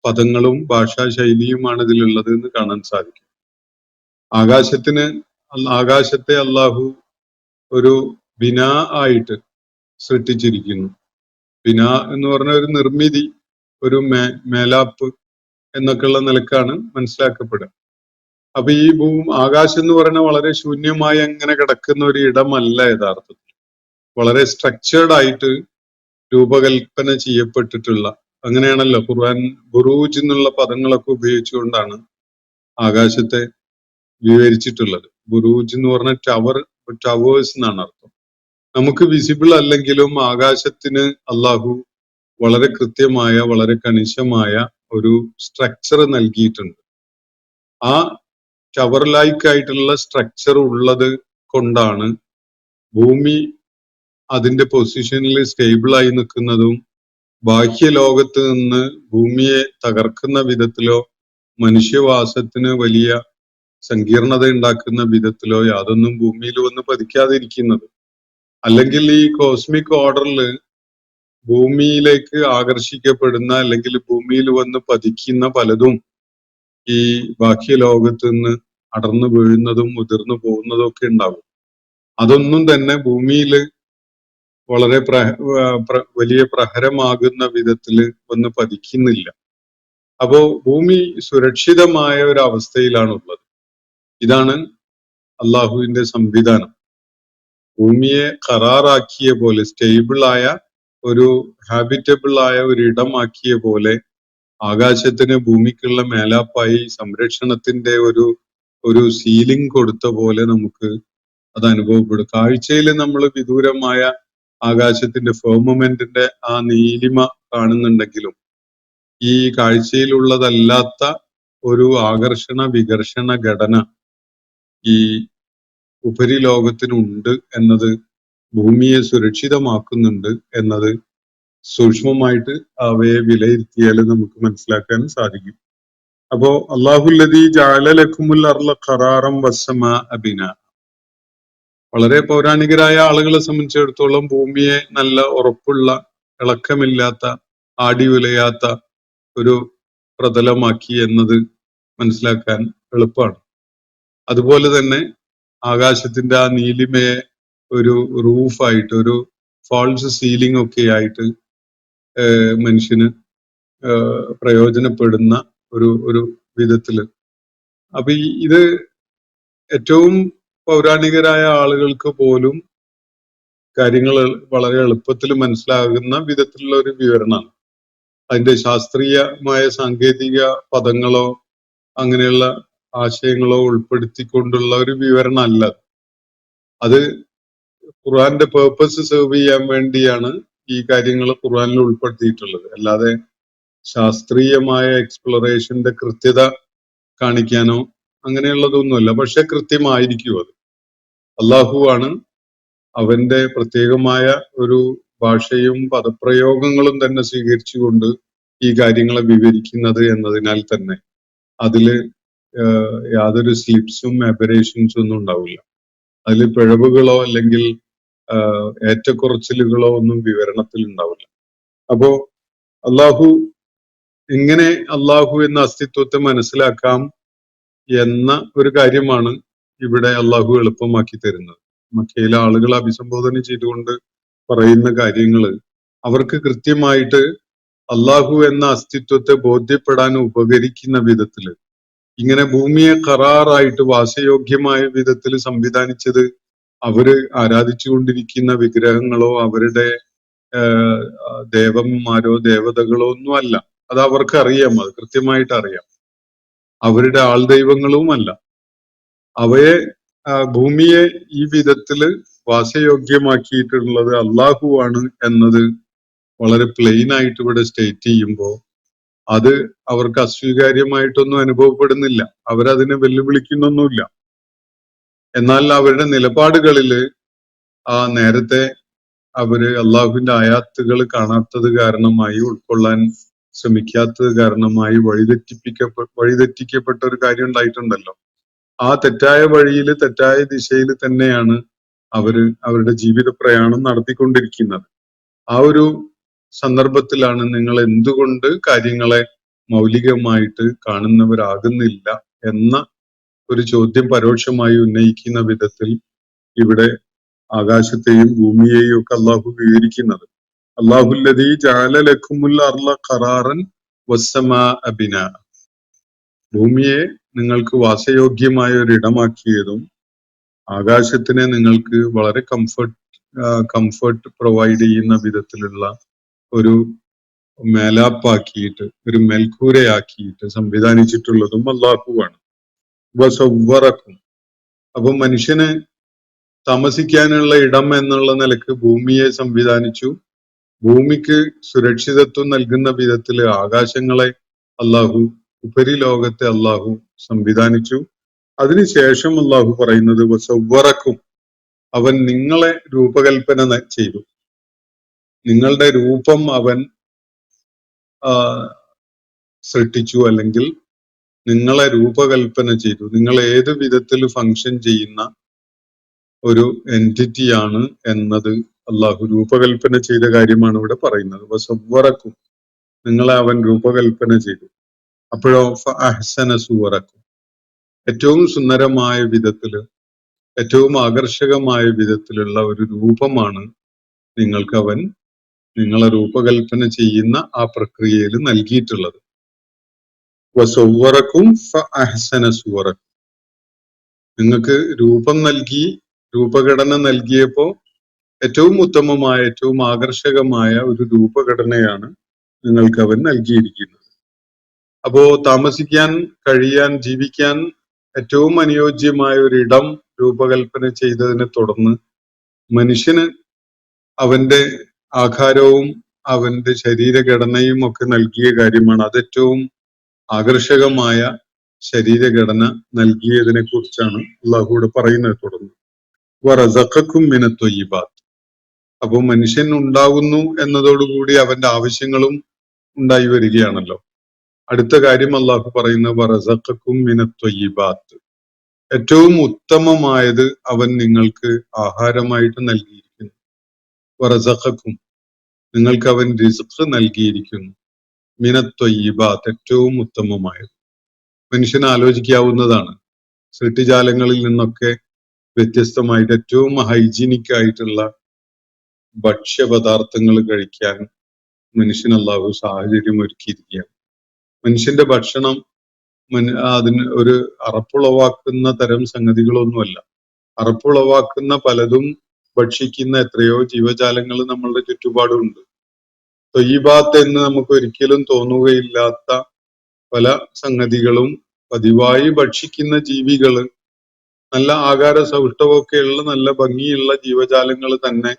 പദങ്ങളും ഭാഷാ ശൈലിയുമാണ് ഇതിലുള്ളത് എന്ന് കാണാൻ സാധിക്കും. ആകാശത്തെ അള്ളാഹു ഒരു ബിനാ ആയിട്ട് സൃഷ്ടിച്ചിരിക്കുന്നു. ബിനാ എന്ന് പറഞ്ഞ ഒരു നിർമ്മിതി, ഒരു മേലാപ്പ് എന്നൊക്കെയുള്ള നിലക്കാണ് മനസ്സിലാക്കപ്പെടുക. അപ്പൊ ഈ ആകാശം എന്ന് പറയുന്ന വളരെ ശൂന്യമായി അങ്ങനെ കിടക്കുന്ന ഒരു ഇടമല്ല യഥാർത്ഥത്തിൽ. വളരെ സ്ട്രക്ചേർഡ് ആയിട്ട് രൂപകൽപ്പന ചെയ്യപ്പെട്ടിട്ടുള്ള, അങ്ങനെയാണല്ലോ ഖുർആൻ ബുറൂജ് എന്നുള്ള പദങ്ങളൊക്കെ ഉപയോഗിച്ചുകൊണ്ടാണ് ആകാശത്തെ വിവരിച്ചിട്ടുള്ളത്. ബുറൂജ് എന്ന് പറഞ്ഞ ടവേഴ്സ് എന്നാണ് അർത്ഥം. നമുക്ക് വിസിബിൾ അല്ലെങ്കിലും ആകാശത്തിന് അള്ളാഹു വളരെ കൃത്യമായ, വളരെ കണിശമായ ഒരു സ്ട്രക്ചർ നൽകിയിട്ടുണ്ട്. ആ ടവർ ലൈക്ക് ആയിട്ടുള്ള സ്ട്രക്ചർ ഉള്ളത് കൊണ്ടാണ് ഭൂമി അതിന്റെ പൊസിഷനിൽ സ്റ്റേബിളായി നിൽക്കുന്നതും ബാഹ്യലോകത്ത് നിന്ന് ഭൂമിയെ തകർക്കുന്ന വിധത്തിലോ മനുഷ്യവാസത്തിന് വലിയ സങ്കീർണത ഉണ്ടാക്കുന്ന വിധത്തിലോ യാതൊന്നും ഭൂമിയിൽ വന്ന് പതിക്കാതിരിക്കുന്നത്. അല്ലെങ്കിൽ ഈ കോസ്മിക് ഓർഡറിൽ ഭൂമിയിലേക്ക് ആകർഷിക്കപ്പെടുന്ന, അല്ലെങ്കിൽ ഭൂമിയിൽ വന്ന് പതിക്കുന്ന പലതും ഈ ബാഹ്യലോകത്ത് നിന്ന് അടർന്നു വീഴുന്നതും മുതിർന്നു പോകുന്നതും ഒക്കെ ഉണ്ടാവും. അതൊന്നും തന്നെ ഭൂമിയിൽ വളരെ വലിയ പ്രഹരമാകുന്ന വിധത്തിൽ വന്ന് പതിക്കുന്നില്ല. അപ്പോ ഭൂമി സുരക്ഷിതമായ ഒരു അവസ്ഥയിലാണുള്ളത്. ഇതാണ് അള്ളാഹുവിന്റെ സംവിധാനം. ഭൂമിയെ ഖറാറാക്കിയ പോലെ, സ്റ്റേബിളായ ഒരു ഹാബിറ്റബിൾ ആയ ഒരു ഇടമാക്കിയ പോലെ ആകാശത്തിന് ഭൂമിക്കുള്ള മേലാപ്പായി സംരക്ഷണത്തിന്റെ ഒരു സീലിംഗ് കൊടുത്ത പോലെ നമുക്ക് അത് അനുഭവപ്പെടും. കാഴ്ചയിൽ നമ്മൾ വിദൂരമായ ആകാശത്തിന്റെ ഫെർമമെന്റിന്റെ ആ നീലിമ കാണുന്നുണ്ടെങ്കിലും ഈ കാഴ്ചയിലുള്ളതല്ലാത്ത ഒരു ആകർഷണ വികർഷണ ഘടന ഈ ഉപരിലോകത്തിനുണ്ട് എന്നത് ഭൂമിയെ സുരക്ഷിതമാക്കുന്നുണ്ട് എന്നത് സൂക്ഷ്മമായിട്ട് അവയെ വിലയിരുത്തിയാൽ നമുക്ക് മനസ്സിലാക്കാൻ സാധിക്കും. അപ്പോ അല്ലാഹുല്ലദീ ജഅല ലക്കുമുൽ അർള ഖറാറൻ വസ്സമാ ബിനാ, വളരെ പൗരാണികരായ ആളുകളെ സംബന്ധിച്ചിടത്തോളം ഭൂമിയെ നല്ല ഉറപ്പുള്ള, ഇളക്കമില്ലാത്ത, ആടി ഉലയാത്ത ഒരു പ്രതലമാക്കി എന്നത് മനസ്സിലാക്കാൻ എളുപ്പമാണ്. അതുപോലെ തന്നെ ആകാശത്തിന്റെ ആ നീലിമയെ ഒരു റൂഫായിട്ട്, ഒരു ഫാൾസ് സീലിംഗ് ഒക്കെ ആയിട്ട് മനുഷ്യന് പ്രയോജനപ്പെടുന്ന ഒരു വിധത്തില്. അപ്പൊ ഇത് ഏറ്റവും പൗരാണികരായ ആളുകൾക്ക് പോലും കാര്യങ്ങൾ വളരെ എളുപ്പത്തിൽ മനസ്സിലാകുന്ന വിധത്തിലുള്ള ഒരു വിവരണമാണ്. അതിന്റെ ശാസ്ത്രീയമായ സാങ്കേതിക പദങ്ങളോ അങ്ങനെയുള്ള ആശയങ്ങളോ ഉൾപ്പെടുത്തിക്കൊണ്ടുള്ള ഒരു വിവരണം അല്ല. അത് ഖുർആന്റെ പേർപ്പസ് സെർവ് ചെയ്യാൻ വേണ്ടിയാണ് ഈ കാര്യങ്ങൾ ഖുർആനിൽ ഉൾപ്പെടുത്തിയിട്ടുള്ളത്. അല്ലാതെ ശാസ്ത്രീയമായ എക്സ്പ്ലോറേഷന്റെ കൃത്യത കാണിക്കാനോ അങ്ങനെയുള്ളതൊന്നുമല്ല. പക്ഷെ കൃത്യമായിരിക്കും അത്. അള്ളാഹുവാണ് അവന്റെ പ്രത്യേകമായ ഒരു ഭാഷയും പദപ്രയോഗങ്ങളും തന്നെ സ്വീകരിച്ചുകൊണ്ട് ഈ കാര്യങ്ങളെ വിവരിക്കുന്നത് എന്നതിനാൽ തന്നെ അതില് യാതൊരു സ്ലിപ്സും അബറേഷൻസും ഒന്നും ഉണ്ടാവില്ല. അതിൽ പിഴവുകളോ അല്ലെങ്കിൽ ഏറ്റക്കുറച്ചിലുകളോ ഒന്നും വിവരണത്തിൽ ഉണ്ടാവില്ല. അപ്പോ അള്ളാഹു എങ്ങനെ അള്ളാഹു എന്ന അസ്തിത്വത്തെ മനസ്സിലാക്കാം എന്ന ഒരു കാര്യമാണ് ഇവിടെ അള്ളാഹു എളുപ്പമാക്കി തരുന്നത്. മക്കയിലെ ആളുകൾ അഭിസംബോധന ചെയ്തുകൊണ്ട് പറയുന്ന കാര്യങ്ങള് അവർക്ക് കൃത്യമായിട്ട് അള്ളാഹു എന്ന അസ്തിത്വത്തെ ബോധ്യപ്പെടാൻ ഉപകരിക്കുന്ന വിധത്തില്, ഇങ്ങനെ ഭൂമിയെ ഖറാറായിട്ട് വാസയോഗ്യമായ വിധത്തിൽ സംവിധാനിച്ചത് അവര് ആരാധിച്ചുകൊണ്ടിരിക്കുന്ന വിഗ്രഹങ്ങളോ അവരുടെ ദേവന്മാരോ ദേവതകളോ ഒന്നും അല്ല. അത് അവർക്ക് അറിയാം, അത് കൃത്യമായിട്ട് അറിയാം. അവരുടെ ആൾദൈവങ്ങളുമല്ല. അവയെ ഭൂമിയെ ഈ വിധത്തില് വാസയോഗ്യമാക്കിയിട്ടുള്ളത് അള്ളാഹുവാണ് എന്നത് വളരെ പ്ലെയിൻ ആയിട്ട് ഇവിടെ സ്റ്റേറ്റ് ചെയ്യുമ്പോൾ അത് അവർക്ക് അസ്വീകാര്യമായിട്ടൊന്നും അനുഭവപ്പെടുന്നില്ല. അവരതിനെ വെല്ലുവിളിക്കുന്നൊന്നുമില്ല. എന്നാൽ അവരുടെ നിലപാടുകളില് നേരത്തെ അവര് അള്ളാഹുവിന്റെ ആയാത്തുകൾ കാണാത്തത് കാരണമായി, ഉൾക്കൊള്ളാൻ ശ്രമിക്കാത്തത് കാരണമായി വഴിതെറ്റിക്കപ്പെട്ട ഒരു കാര്യം ഉണ്ടായിട്ടുണ്ടല്ലോ. ആ തെറ്റായ വഴിയിൽ, തെറ്റായ ദിശയിൽ തന്നെയാണ് അവരുടെ ജീവിത പ്രയാണം നടത്തിക്കൊണ്ടിരിക്കുന്നത്. ആ ഒരു സന്ദർഭത്തിലാണ് നിങ്ങൾ എന്തുകൊണ്ട് കാര്യങ്ങളെ മൗലികമായിട്ട് കാണുന്നവരാകുന്നില്ല എന്ന ഒരു ചോദ്യം പരോക്ഷമായി ഉന്നയിക്കുന്ന വിധത്തിൽ ഇവിടെ ആകാശത്തെയും ഭൂമിയെയും ഒക്കെ അള്ളാഹു വിവരിക്കുന്നത്. അല്ലാഹുല്ലദീ ജഅല ലക്കുമുൽ അർള ഖറാറൻ വസ്സമാ ബിനാ, ഭൂമിയെ നിങ്ങൾക്ക് വാസയോഗ്യമായ ഒരു ഇടമാക്കിയതും ആകാശത്തിനെ നിങ്ങൾക്ക് വളരെ കംഫർട്ട് പ്രൊവൈഡ് ചെയ്യുന്ന വിധത്തിലുള്ള ഒരു മേലാപ്പാക്കിയിട്ട്, ഒരു മേൽക്കൂരയാക്കിയിട്ട് സംവിധാനിച്ചിട്ടുള്ളതും അല്ലാഹുവാണ്. വസവ്വറക്കും, അപ്പൊ മനുഷ്യന് താമസിക്കാനുള്ള ഇടം എന്നുള്ള നിലക്ക് ഭൂമിയെ സംവിധാനിച്ചു. ഭൂമിക്ക് സുരക്ഷിതത്വം നൽകുന്ന വിധത്തില് ആകാശങ്ങളെ അള്ളാഹു, ഉപരിലോകത്തെ അള്ളാഹു സംവിധാനിച്ചു. അതിനുശേഷം അള്ളാഹു പറയുന്നത് വസവ്വറക്കും, അവൻ നിങ്ങളെ രൂപകൽപ്പന ചെയ്തു. നിങ്ങളുടെ രൂപം അവൻ സൃഷ്ടിച്ചു, അല്ലെങ്കിൽ നിങ്ങളെ രൂപകൽപ്പന ചെയ്തു. നിങ്ങൾ ഏത് വിധത്തിൽ ഫങ്ഷൻ ചെയ്യുന്ന ഒരു എൻറ്റിറ്റിയാണ് എന്നത് അള്ളാഹു രൂപകൽപ്പന ചെയ്ത കാര്യമാണ് ഇവിടെ പറയുന്നത്. വസവ്വറക്കും, നിങ്ങളെ അവൻ രൂപകൽപ്പന ചെയ്തു. അപ്പോഴോ അഹ്സന സുവറക്കും, ഏറ്റവും സുന്ദരമായ വിധത്തില്, ഏറ്റവും ആകർഷകമായ വിധത്തിലുള്ള ഒരു രൂപമാണ് നിങ്ങൾക്ക് അവൻ നിങ്ങളെ രൂപകൽപ്പന ചെയ്യുന്ന ആ പ്രക്രിയയിൽ നൽകിയിട്ടുള്ളത്. വസവ്വറക്കും അഹ്സന സുവറക്കും, നിങ്ങൾക്ക് രൂപം നൽകി, രൂപഘടന നൽകിയപ്പോ ഏറ്റവും ഉത്തമമായ, ഏറ്റവും ആകർഷകമായ ഒരു രൂപഘടനയാണ് നിങ്ങൾക്ക് അവൻ നൽകിയിരിക്കുന്നത്. അപ്പോ താമസിക്കാൻ, കഴിയാൻ, ജീവിക്കാൻ ഏറ്റവും അനുയോജ്യമായ ഒരു ഇടം രൂപകൽപ്പന ചെയ്തതിനെ തുടർന്ന് മനുഷ്യന് അവന്റെ ആകാരവും അവന്റെ ശരീരഘടനയും ഒക്കെ നൽകിയ കാര്യമാണ്. അത് ഏറ്റവും ആകർഷകമായ ശരീരഘടന നൽകിയതിനെ കുറിച്ചാണ് അള്ളാഹു ഇവിടെ പറയുന്നത്. തുടർന്ന് വറസഖക്കും മിനത്തൊയ്യിബാത്ത്, അപ്പോൾ മനുഷ്യൻ ഉണ്ടാകുന്നു എന്നതോടുകൂടി അവന്റെ ആവശ്യങ്ങളും ഉണ്ടായി വരികയാണല്ലോ. അടുത്ത കാര്യം അള്ളാഹു പറയുന്നത് വറസഖക്കും മിനത്വയ്യിബാത്ത്, ഏറ്റവും ഉത്തമമായത് അവൻ നിങ്ങൾക്ക് ആഹാരമായിട്ട് നൽകിയിരിക്കുന്നു. വറസഖക്കും, നിങ്ങൾക്ക് അവൻ റിസ്ഖ് നൽകിയിരിക്കുന്നു. മിനത്വയ്യിബാത്ത്, ഏറ്റവും ഉത്തമമായത്. മനുഷ്യന് ആലോചിക്കാവുന്നതാണ്, സൃഷ്ടിജാലങ്ങളിൽ നിന്നൊക്കെ വ്യത്യസ്തമായിട്ട് ഏറ്റവും ഹൈജീനിക് ആയിട്ടുള്ള ഭക്ഷ്യപദാർത്ഥങ്ങൾ കഴിക്കാൻ മനുഷ്യൻ അള്ളാഹു സാഹചര്യം ഒരുക്കിയിരിക്കുകയാണ്. മനുഷ്യന്റെ ഭക്ഷണം അതിന് ഒരു അറപ്പുളവാക്കുന്ന തരം സംഗതികളൊന്നുമല്ല. അറപ്പുളവാക്കുന്ന പലതും ഭക്ഷിക്കുന്ന എത്രയോ ജീവജാലങ്ങൾ നമ്മളുടെ ചുറ്റുപാടുമുണ്ട്. തൊയ്യിബാത്ത് എന്ന് നമുക്ക് ഒരിക്കലും തോന്നുകയില്ലാത്ത പല സംഗതികളും പതിവായി ഭക്ഷിക്കുന്ന ജീവികള്, നല്ല ആകാര സൗഷ്ഠവമൊക്കെയുള്ള നല്ല ഭംഗിയുള്ള ജീവജാലങ്ങൾ തന്നെ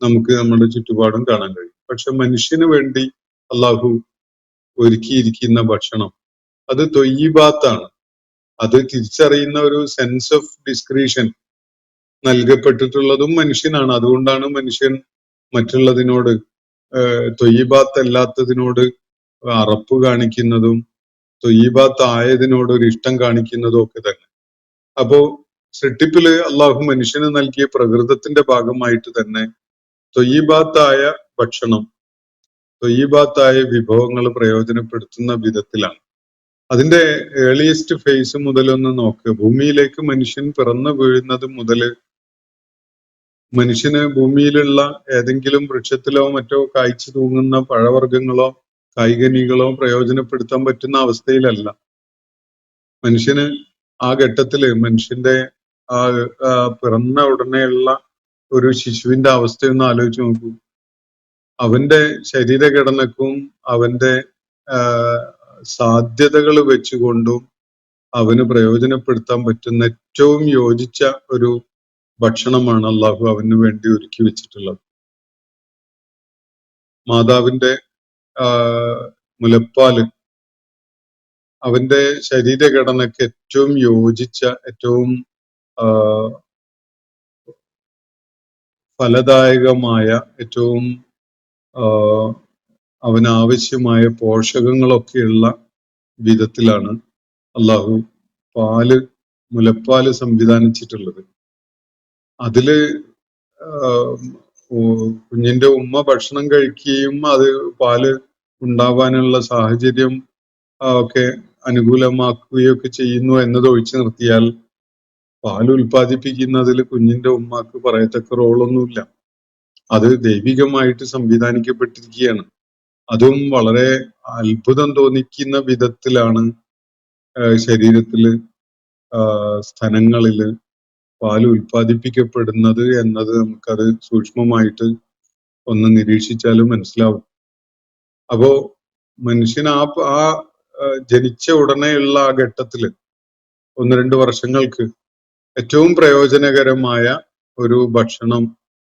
നമുക്ക് നമ്മുടെ ചുറ്റുപാടും കാണാൻ കഴിയും. പക്ഷെ മനുഷ്യന് വേണ്ടി അള്ളാഹു ഒരുക്കിയിരിക്കുന്ന ഭക്ഷണം അത് തൊയ്യിബാത്താണ്. അത് തിരിച്ചറിയുന്ന ഒരു സെൻസ് ഓഫ് ഡിസ്ക്രീഷൻ നൽകപ്പെട്ടിട്ടുള്ളതും മനുഷ്യനാണ്. അതുകൊണ്ടാണ് മനുഷ്യൻ മറ്റുള്ളതിനോട് തൊയ്യിബാത്ത് അല്ലാത്തതിനോട് അറപ്പ് കാണിക്കുന്നതും തൊയ്യിബാത്ത് ആയതിനോട് ഒരു ഇഷ്ടം കാണിക്കുന്നതും ഒക്കെ തന്നെ. അപ്പോ സൃഷ്ടിപ്പില് അള്ളാഹു മനുഷ്യന് നൽകിയ പ്രകൃതത്തിന്റെ ഭാഗമായിട്ട് തന്നെ തൊയ്യിബാത്തായ ഭക്ഷണം, തൊയ്യിബാത്തായ വിഭവങ്ങൾ പ്രയോജനപ്പെടുത്തുന്ന വിധത്തിലാണ്. അതിന്റെ ഏർലിയസ്റ്റ് ഫേസ് മുതലൊന്ന് നോക്ക്. ഭൂമിയിലേക്ക് മനുഷ്യൻ പിറന്നു വീഴുന്നത് മുതല് മനുഷ്യന് ഭൂമിയിലുള്ള ഏതെങ്കിലും വൃക്ഷത്തിലോ മറ്റോ കായ്ച്ചു തൂങ്ങുന്ന പഴവർഗ്ഗങ്ങളോ കായ്കനികളോ പ്രയോജനപ്പെടുത്താൻ പറ്റുന്ന അവസ്ഥയിലല്ല. മനുഷ്യന് ആ ഘട്ടത്തില് മനുഷ്യന്റെ ആ പിറന്ന ഉടനെയുള്ള ഒരു ശിശുവിന്റെ അവസ്ഥയൊന്ന് ആലോചിച്ച് നോക്കൂ. അവന്റെ ശരീരഘടനക്കും അവന്റെ സാധ്യതകൾ വെച്ചുകൊണ്ടും അവന് പ്രയോജനപ്പെടുത്താൻ പറ്റുന്ന ഏറ്റവും യോജിച്ച ഒരു ഭക്ഷണമാണ് അള്ളാഹു അവന് വേണ്ടി ഒരുക്കി വെച്ചിട്ടുള്ളത്. മാതാവിന്റെ മുലപ്പാല് അവന്റെ ശരീരഘടനയ്ക്ക് ഏറ്റവും യോജിച്ച, ഏറ്റവും ഫലദായകമായ, ഏറ്റവും അവനാവശ്യമായ പോഷകങ്ങളൊക്കെയുള്ള വിധത്തിലാണ് അള്ളാഹു മുലപ്പാല് സംവിധാനിച്ചിട്ടുള്ളത്. അതില് കുഞ്ഞിന്റെ ഉമ്മ ഭക്ഷണം കഴിക്കുകയും അത് പാല് ഉണ്ടാവാനുള്ള സാഹചര്യം ഒക്കെ അനുകൂലമാക്കുകയൊക്കെ ചെയ്യുന്നു എന്നത് ഒഴിച്ചു നിർത്തിയാൽ പാൽ ഉൽപ്പാദിപ്പിക്കുന്നതിൽ കുഞ്ഞിന്റെ ഉമ്മക്ക് പറയത്തക്ക റോളൊന്നുമില്ല. അത് ദൈവികമായിട്ട് സംവിധാനിക്കപ്പെട്ടിരിക്കുകയാണ്. അതും വളരെ അത്ഭുതം തോന്നിക്കുന്ന വിധത്തിലാണ് ശരീരത്തില് സ്ഥലങ്ങളില് പാല് ഉൽപ്പാദിപ്പിക്കപ്പെടുന്നത് എന്നത് നമുക്കത് സൂക്ഷ്മമായിട്ട് ഒന്ന് നിരീക്ഷിച്ചാലും മനസ്സിലാവും. അപ്പോ മനുഷ്യൻ ആ ജനിച്ച ഉടനെയുള്ള ആ ഘട്ടത്തില് 1-2 വർഷങ്ങൾക്ക് ഏറ്റവും പ്രയോജനകരമായ ഒരു ഭക്ഷണം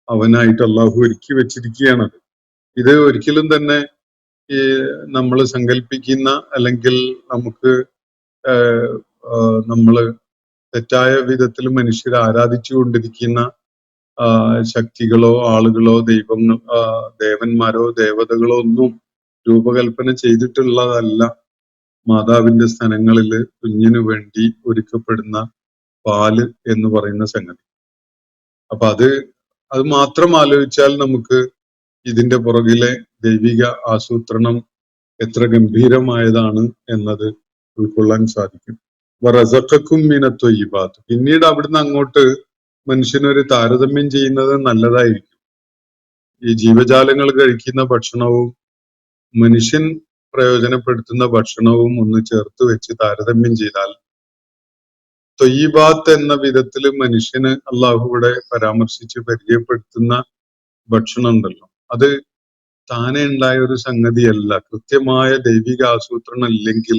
അവനായിട്ട് അള്ളാഹു ഒരുക്കി വെച്ചിരിക്കുകയാണത്. ഇത് ഒരിക്കലും തന്നെ ഈ നമ്മൾ സങ്കല്പിക്കുന്ന അല്ലെങ്കിൽ നമുക്ക് നമ്മള് തെറ്റായ വിധത്തിൽ മനുഷ്യരെ ആരാധിച്ചു കൊണ്ടിരിക്കുന്ന ശക്തികളോ ആളുകളോ ദേവന്മാരോ ദേവതകളോ ഒന്നും രൂപകൽപ്പന ചെയ്തിട്ടുള്ളതല്ല മാതാവിന്റെ സ്ഥലങ്ങളില് കുഞ്ഞിനു വേണ്ടി ഒരുക്കപ്പെടുന്ന പാല് എന്ന് പറയുന്ന സംഗതി. അപ്പൊ അത് മാത്രം ആലോചിച്ചാൽ നമുക്ക് ഇതിന്റെ പുറകിലെ ദൈവിക ആസൂത്രണം എത്ര ഗംഭീരമായതാണ് എന്നത് ഉൾക്കൊള്ളാൻ സാധിക്കും. വറസഖക്കും മിനത്വയ്യിബാത്ത്. പിന്നീട് അവിടുന്ന് അങ്ങോട്ട് മനുഷ്യനൊരു താരതമ്യം ചെയ്യുന്നത് നല്ലതായിരിക്കും. ഈ ജീവജാലങ്ങൾ കഴിക്കുന്ന ഭക്ഷണവും മനുഷ്യൻ പ്രയോജനപ്പെടുത്തുന്ന ഭക്ഷണവും ഒന്ന് ചേർത്ത് വെച്ച് താരതമ്യം ചെയ്താൽ തൊയ്യിബാത്ത് എന്ന വിധത്തിൽ മനുഷ്യന് അള്ളാഹുവിടെ പരാമർശിച്ച് പരിചയപ്പെടുത്തുന്ന ഭക്ഷണം ഉണ്ടല്ലോ, അത് താനെ ഉണ്ടായ ഒരു സംഗതിയല്ല. കൃത്യമായ ദൈവിക ആസൂത്രണം ഇല്ലെങ്കിൽ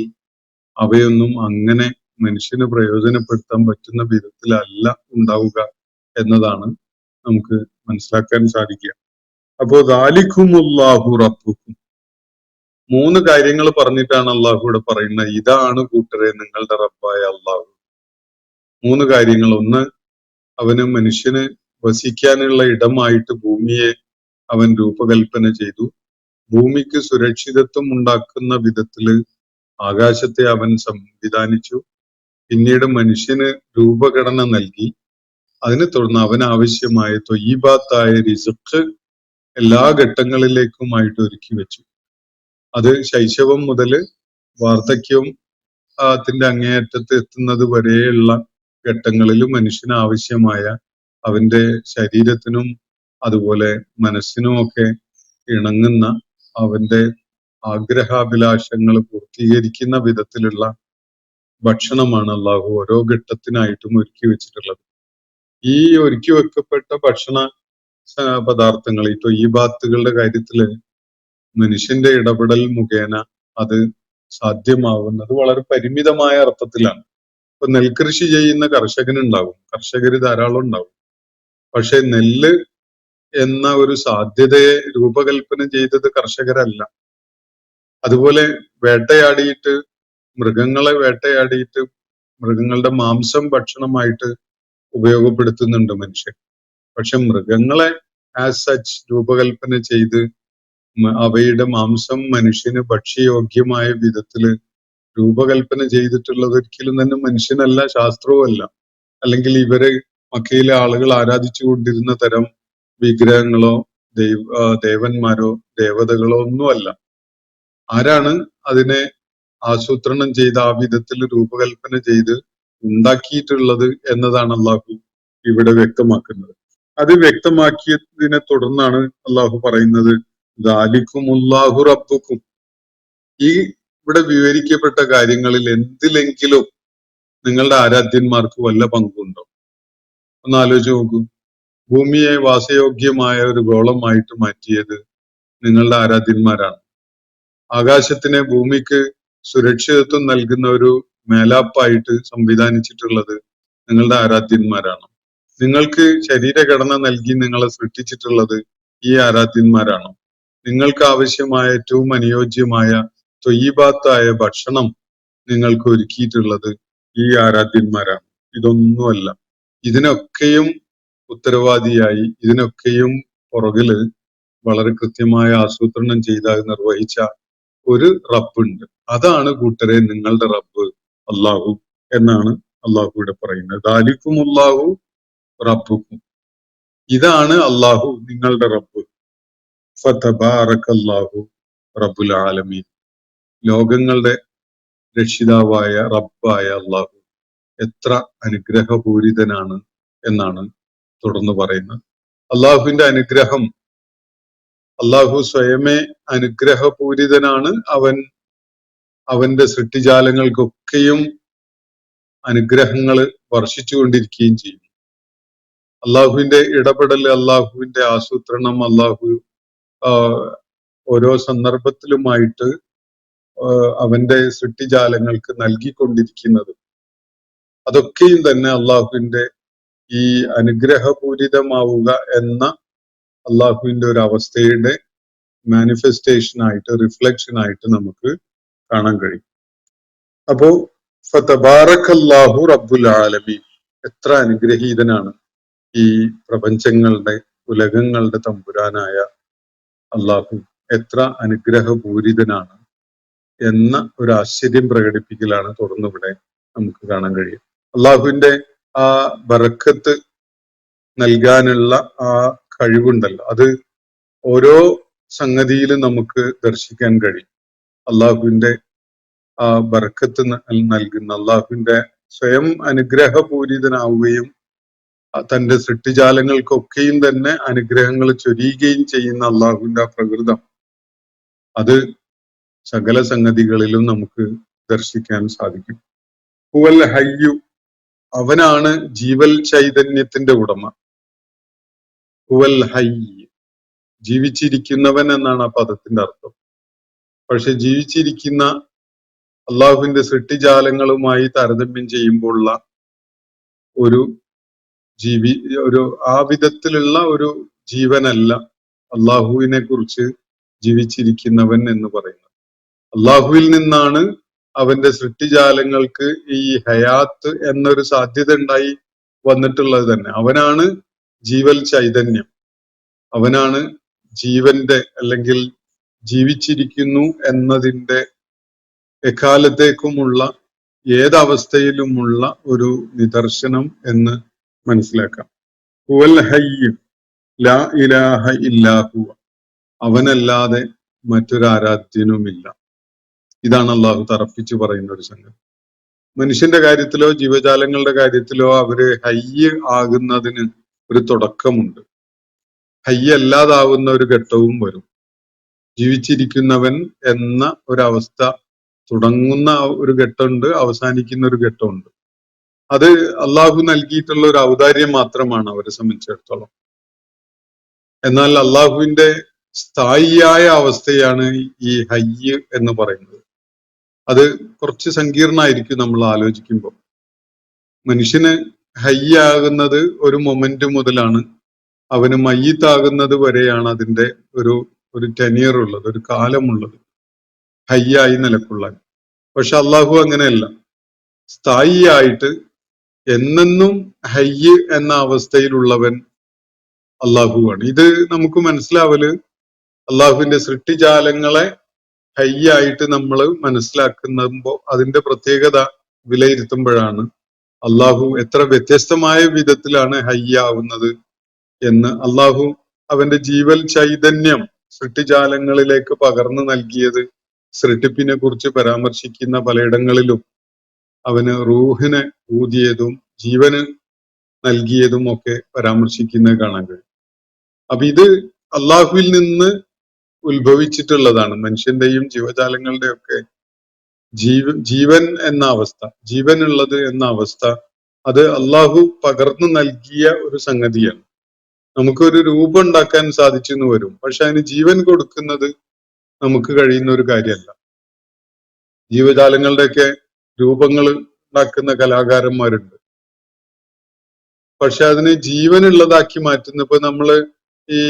അവയൊന്നും അങ്ങനെ മനുഷ്യന് പ്രയോജനപ്പെടുത്താൻ പറ്റുന്ന വിധത്തിലല്ല ഉണ്ടാവുക എന്നതാണ് നമുക്ക് മനസ്സിലാക്കാൻ സാധിക്കുക. അപ്പോ ദാലിക്കുമുല്ലാഹു റബ്ബുക്കും, 3 കാര്യങ്ങൾ പറഞ്ഞിട്ടാണ് അള്ളാഹു ഇവിടെ പറയുന്നത്. ഇതാണ് കൂട്ടരെ നിങ്ങളുടെ റബ്ബായ അള്ളാഹു. 3 കാര്യങ്ങൾ. ഒന്ന്, അവന് മനുഷ്യന് വസിക്കാനുള്ള ഇടമായിട്ട് ഭൂമിയെ അവൻ രൂപകൽപ്പന ചെയ്തു. ഭൂമിക്ക് സുരക്ഷിതത്വം ഉണ്ടാക്കുന്ന വിധത്തില് ആകാശത്തെ അവൻ സംവിധാനിച്ചു. പിന്നീട് മനുഷ്യന് രൂപഘടന നൽകി. അതിനെ തുടർന്ന് അവനാവശ്യമായ ത്വയ്യിബാത്തായ റിസ്ഖ് എല്ലാ ഘട്ടങ്ങളിലേക്കുമായിട്ട് ഒരുക്കി വെച്ചു. അത് ശൈശവം മുതല് വാർദ്ധക്യവും ത്തിന്റെ അങ്ങേയറ്റത്ത് എത്തുന്നത് വരെയുള്ള ഘട്ടങ്ങളിൽ മനുഷ്യന് ആവശ്യമായ അവന്റെ ശരീരത്തിനും അതുപോലെ മനസ്സിനും ഒക്കെ ഇണങ്ങുന്ന അവന്റെ ആഗ്രഹാഭിലാഷങ്ങൾ പൂർത്തീകരിക്കുന്ന വിധത്തിലുള്ള ഭക്ഷണമാണ് അള്ളാഹു ഓരോ ഘട്ടത്തിനായിട്ടും ഒരുക്കി വെച്ചിട്ടുള്ളത്. ഈ ഒരുക്കി വെക്കപ്പെട്ട ഭക്ഷണ പദാർത്ഥങ്ങൾ ഈ ത്വയ്യിബാത്തുകളുടെ കാര്യത്തില് മനുഷ്യന്റെ ഇടപെടൽ മുഖേന അത് സാധ്യമാവുന്നത് വളരെ പരിമിതമായ അർത്ഥത്തിലാണ്. ഇപ്പൊ നെൽകൃഷി ചെയ്യുന്ന കർഷകനുണ്ടാവും, കർഷകര് ധാരാളം ഉണ്ടാവും. പക്ഷെ നെല്ല് എന്ന ഒരു സാധ്യതയെ രൂപകൽപ്പന ചെയ്തത് കർഷകരല്ല. അതുപോലെ വേട്ടയാടിയിട്ട് മൃഗങ്ങളെ വേട്ടയാടിയിട്ട് മൃഗങ്ങളുടെ മാംസം ഭക്ഷണമായിട്ട് ഉപയോഗപ്പെടുത്തുന്നുണ്ട് മനുഷ്യൻ. പക്ഷെ മൃഗങ്ങളെ ആസ് സച്ച് രൂപകൽപ്പന ചെയ്ത് അവയുടെ മാംസം മനുഷ്യന് ഭക്ഷ്യയോഗ്യമായ വിധത്തില് രൂപകൽപ്പന ചെയ്തിട്ടുള്ളത് ഒരിക്കലും തന്നെ മനുഷ്യനല്ല, ശാസ്ത്രവുമല്ല. അല്ലെങ്കിൽ ഇവരെ മക്കയിലെ ആളുകൾ ആരാധിച്ചു കൊണ്ടിരുന്ന തരം വിഗ്രഹങ്ങളോ ദേവന്മാരോ ദേവതകളോ ഒന്നുമല്ല. ആരാണ് അതിനെ ആസൂത്രണം ചെയ്ത് ആ വിധത്തിൽ രൂപകൽപ്പന ചെയ്ത് ഉണ്ടാക്കിയിട്ടുള്ളത് എന്നതാണ് അള്ളാഹു ഇവിടെ വ്യക്തമാക്കുന്നത്. അത് വ്യക്തമാക്കിയതിനെ തുടർന്നാണ് അള്ളാഹു പറയുന്നത് ദാലിക്കുമുല്ലാഹു റബ്ബുക്കും. ഈ ഇവിടെ വിവരിക്കപ്പെട്ട കാര്യങ്ങളിൽ എന്തിലെങ്കിലും നിങ്ങളുടെ ആരാധ്യന്മാർക്ക് വല്ല പങ്കുണ്ടോ? ഒന്ന് ആലോചിച്ച് നോക്കൂ. ഭൂമിയെ വാസയോഗ്യമായ ഒരു ഗോളമായിട്ട് മാറ്റിയത് നിങ്ങളുടെ ആരാധ്യന്മാരാണ്. ആകാശത്തിനെ ഭൂമിക്ക് സുരക്ഷിതത്വം നൽകുന്ന ഒരു മേലാപ്പായിട്ട് സംവിധാനിച്ചിട്ടുള്ളത് നിങ്ങളുടെ ആരാധ്യന്മാരാണ്. നിങ്ങൾക്ക് ശരീരഘടന നൽകി നിങ്ങളെ സൃഷ്ടിച്ചിട്ടുള്ളത് ഈ ആരാധ്യന്മാരാണ്. നിങ്ങൾക്ക് ആവശ്യമായ ഏറ്റവും അനുയോജ്യമായ ത്വയ്യിബാത്തായ ഭക്ഷണം നിങ്ങൾക്ക് ഒരുക്കിയിട്ടുള്ളത് ഈ ആരാധ്യന്മാരാണ്. ഇതൊന്നുമല്ല. ഇതിനൊക്കെയും ഉത്തരവാദിയായി, ഇതിനൊക്കെയും പുറകില് വളരെ കൃത്യമായ ആസൂത്രണം ചെയ്ത് നിർവഹിച്ച ഒരു റബ്ബുണ്ട്. അതാണ് കൂട്ടരെ നിങ്ങളുടെ റബ്ബ് അള്ളാഹു എന്നാണ് അള്ളാഹു ഇവിടെ പറയുന്നത്. ദാലിക്കുമുല്ലാഹു റബ്ബുക്കും. ഇതാണ് അള്ളാഹു നിങ്ങളുടെ റബ്ബ്. ഫതബാറകല്ലാഹു റബ്ബുൽ ആലമീൻ. ലോകങ്ങളുടെ രക്ഷിതാവായ റബ്ബായ അള്ളാഹു എത്ര അനുഗ്രഹപൂരിതനാണ് എന്നാണ് തുടർന്ന് പറയുന്നത്. അള്ളാഹുവിന്റെ അനുഗ്രഹം, അള്ളാഹു സ്വയമേ അനുഗ്രഹപൂരിതനാണ്. അവന്റെ സൃഷ്ടിജാലങ്ങൾക്കൊക്കെയും അനുഗ്രഹങ്ങൾ വർഷിച്ചുകൊണ്ടിരിക്കുകയും ചെയ്യും. അള്ളാഹുവിന്റെ ഇടപെടൽ, അള്ളാഹുവിന്റെ ആസൂത്രണം, അള്ളാഹു ഓരോ സന്ദർഭത്തിലുമായിട്ട് അവന്റെ സൃഷ്ടിജാലങ്ങൾക്ക് നൽകിക്കൊണ്ടിരിക്കുന്നത്, അതൊക്കെയും തന്നെ അള്ളാഹുവിന്റെ ഈ അനുഗ്രഹപൂരിതമാവുക എന്ന അള്ളാഹുവിന്റെ ഒരു അവസ്ഥയുടെ മാനിഫെസ്റ്റേഷൻ ആയിട്ട്, റിഫ്ലക്ഷൻ ആയിട്ട് നമുക്ക് കാണാൻ കഴിയും. അപ്പോ ഫതബാറകല്ലാഹു റബ്ബുൽ ആലമീൻ. എത്ര അനുഗ്രഹീതനാണ് ഈ പ്രപഞ്ചങ്ങളുടെ, ഉലകങ്ങളുടെ തമ്പുരാനായ അള്ളാഹു, എത്ര അനുഗ്രഹപൂരിതനാണ് എന്ന ഒരു ആശ്ചര്യം പ്രകടിപ്പിക്കലാണ് തുടർന്നിവിടെ നമുക്ക് കാണാൻ കഴിയും. അള്ളാഹുവിന്റെ ആ ബറക്കത്ത് നൽകാനുള്ള ആ കഴിവുണ്ടല്ലോ, അത് ഓരോ സംഗതിയിലും നമുക്ക് ദർശിക്കാൻ കഴിയും. അള്ളാഹുവിന്റെ ആ ബറക്കത്ത് നൽകുന്ന, അള്ളാഹുവിന്റെ സ്വയം അനുഗ്രഹപൂരിതനാവുകയും തന്റെ സൃഷ്ടിജാലങ്ങൾക്കൊക്കെയും തന്നെ അനുഗ്രഹങ്ങൾ ചൊരിയുകയും ചെയ്യുന്ന അള്ളാഹുവിന്റെ ആ പ്രകൃതം, അത് സകല സംഗതികളിലും നമുക്ക് ദർശിക്കാൻ സാധിക്കും. ഹുവൽ ഹയ്യു. അവനാണ് ജീവൽ ചൈതന്യത്തിന്റെ ഉടമ. ഹുവൽ ഹയ്യ്, ജീവിച്ചിരിക്കുന്നവൻ എന്നാണ് ആ പദത്തിന്റെ അർത്ഥം. പക്ഷെ ജീവിച്ചിരിക്കുന്ന അള്ളാഹുവിന്റെ സൃഷ്ടിജാലങ്ങളുമായി താരതമ്യം ചെയ്യുമ്പോഴുള്ള ഒരു ആ വിധത്തിലുള്ള ഒരു ജീവനല്ല അള്ളാഹുവിനെ കുറിച്ച് ജീവിച്ചിരിക്കുന്നവൻ എന്ന് പറയുന്നത്. അള്ളാഹുവിൽ നിന്നാണ് അവന്റെ സൃഷ്ടിജാലങ്ങൾക്ക് ഈ ഹയാത്ത് എന്നൊരു സാധ്യത ഉണ്ടായി വന്നിട്ടുള്ളത് തന്നെ. അവനാണ് ജീവൽ ചൈതന്യം. അവനാണ് ജീവന്റെ അല്ലെങ്കിൽ ജീവിച്ചിരിക്കുന്നു എന്നതിന്റെ എക്കാലത്തേക്കുമുള്ള ഏതവസ്ഥയിലുമുള്ള ഒരു നിദർശനം എന്ന് മനസ്സിലാക്കാം. ഹുവൽ ഹയ്യ് ലാ ഇലാഹ ഇല്ലാ ഹുവ, അവനല്ലാതെ മറ്റൊരു ആരാധ്യനുമില്ല. ഇതാണ് അള്ളാഹു തറപ്പിച്ചു പറയുന്ന ഒരു സംഗതി. മനുഷ്യന്റെ കാര്യത്തിലോ ജീവജാലങ്ങളുടെ കാര്യത്തിലോ അവര് ഹയ്യ് ആകുന്നതിന് ഒരു തുടക്കമുണ്ട്. ഹയ്യ് അല്ലാതാവുന്ന ഒരു ഘട്ടവും വരും. ജീവിച്ചിരിക്കുന്നവൻ എന്ന ഒരവസ്ഥ തുടങ്ങുന്ന ഒരു ഘട്ടമുണ്ട്, അവസാനിക്കുന്ന ഒരു ഘട്ടമുണ്ട്. അത് അള്ളാഹു നൽകിയിട്ടുള്ള ഒരു ഔദാര്യം മാത്രമാണ് അവരെ സംബന്ധിച്ചിടത്തോളം. എന്നാൽ അള്ളാഹുവിന്റെ സ്ഥായിയായ അവസ്ഥയാണ് ഈ ഹയ്യ് എന്ന് പറയുന്നത്. അത് കുറച്ച് സങ്കീർണമായിരിക്കും നമ്മൾ ആലോചിക്കുമ്പോൾ. മനുഷ്യന് ഹയ്യാകുന്നത് ഒരു മൊമെന്റ് മുതലാണ്, അവന് മയ്യിത്താകുന്നത് വരെയാണ് അതിന്റെ ഒരു ടെനിയർ ഉള്ളത്, ഒരു കാലമുള്ളത്, ഹയ്യായി നിലക്കൊള്ളാൻ. പക്ഷെ അള്ളാഹു അങ്ങനെയല്ല. സ്ഥായിയായിട്ട് എന്നെന്നും ഹയ്യ് എന്ന അവസ്ഥയിലുള്ളവൻ അള്ളാഹുവാണ്. ഇത് നമുക്ക് മനസ്സിലാവല് അള്ളാഹുവിന്റെ സൃഷ്ടിജാലങ്ങളെ ഹയ്യായിട്ട് നമ്മൾ മനസ്സിലാക്കുമ്പോ അതിന്റെ പ്രത്യേകത വിലയിരുത്തുമ്പോഴാണ് അള്ളാഹു എത്ര വ്യത്യസ്തമായ വിധത്തിലാണ് ഹയ്യാവുന്നത് എന്ന്. അള്ളാഹു അവന്റെ ജീവൽ ചൈതന്യം സൃഷ്ടിജാലങ്ങളിലേക്ക് പകർന്നു നൽകിയത് സൃഷ്ടിപ്പിനെ കുറിച്ച് പരാമർശിക്കുന്ന പലയിടങ്ങളിലും അവന് റൂഹിനെ ഊതിയതും ജീവന് നൽകിയതും ഒക്കെ പരാമർശിക്കുന്നത് കാണാൻ കഴിയും. അപ്പൊ ഇത് അള്ളാഹുവിൽ നിന്ന് ഉത്ഭവിച്ചിട്ടുള്ളതാണ്. മനുഷ്യന്റെയും ജീവജാലങ്ങളുടെയും ഒക്കെ ജീവൻ എന്ന അവസ്ഥ, ജീവനുള്ളത് എന്ന അവസ്ഥ, അത് അള്ളാഹു പകർന്നു നൽകിയ ഒരു സംഗതിയാണ്. നമുക്കൊരു രൂപം ഉണ്ടാക്കാൻ സാധിച്ചെന്ന് വരും, പക്ഷെ അതിന് ജീവൻ കൊടുക്കുന്നത് നമുക്ക് കഴിയുന്ന ഒരു കാര്യമല്ല. ജീവജാലങ്ങളുടെയൊക്കെ രൂപങ്ങൾ ഉണ്ടാക്കുന്ന കലാകാരന്മാരുണ്ട്, പക്ഷെ അതിനെ ജീവനുള്ളതാക്കി മാറ്റുന്ന, ഇപ്പൊ നമ്മള് ഈ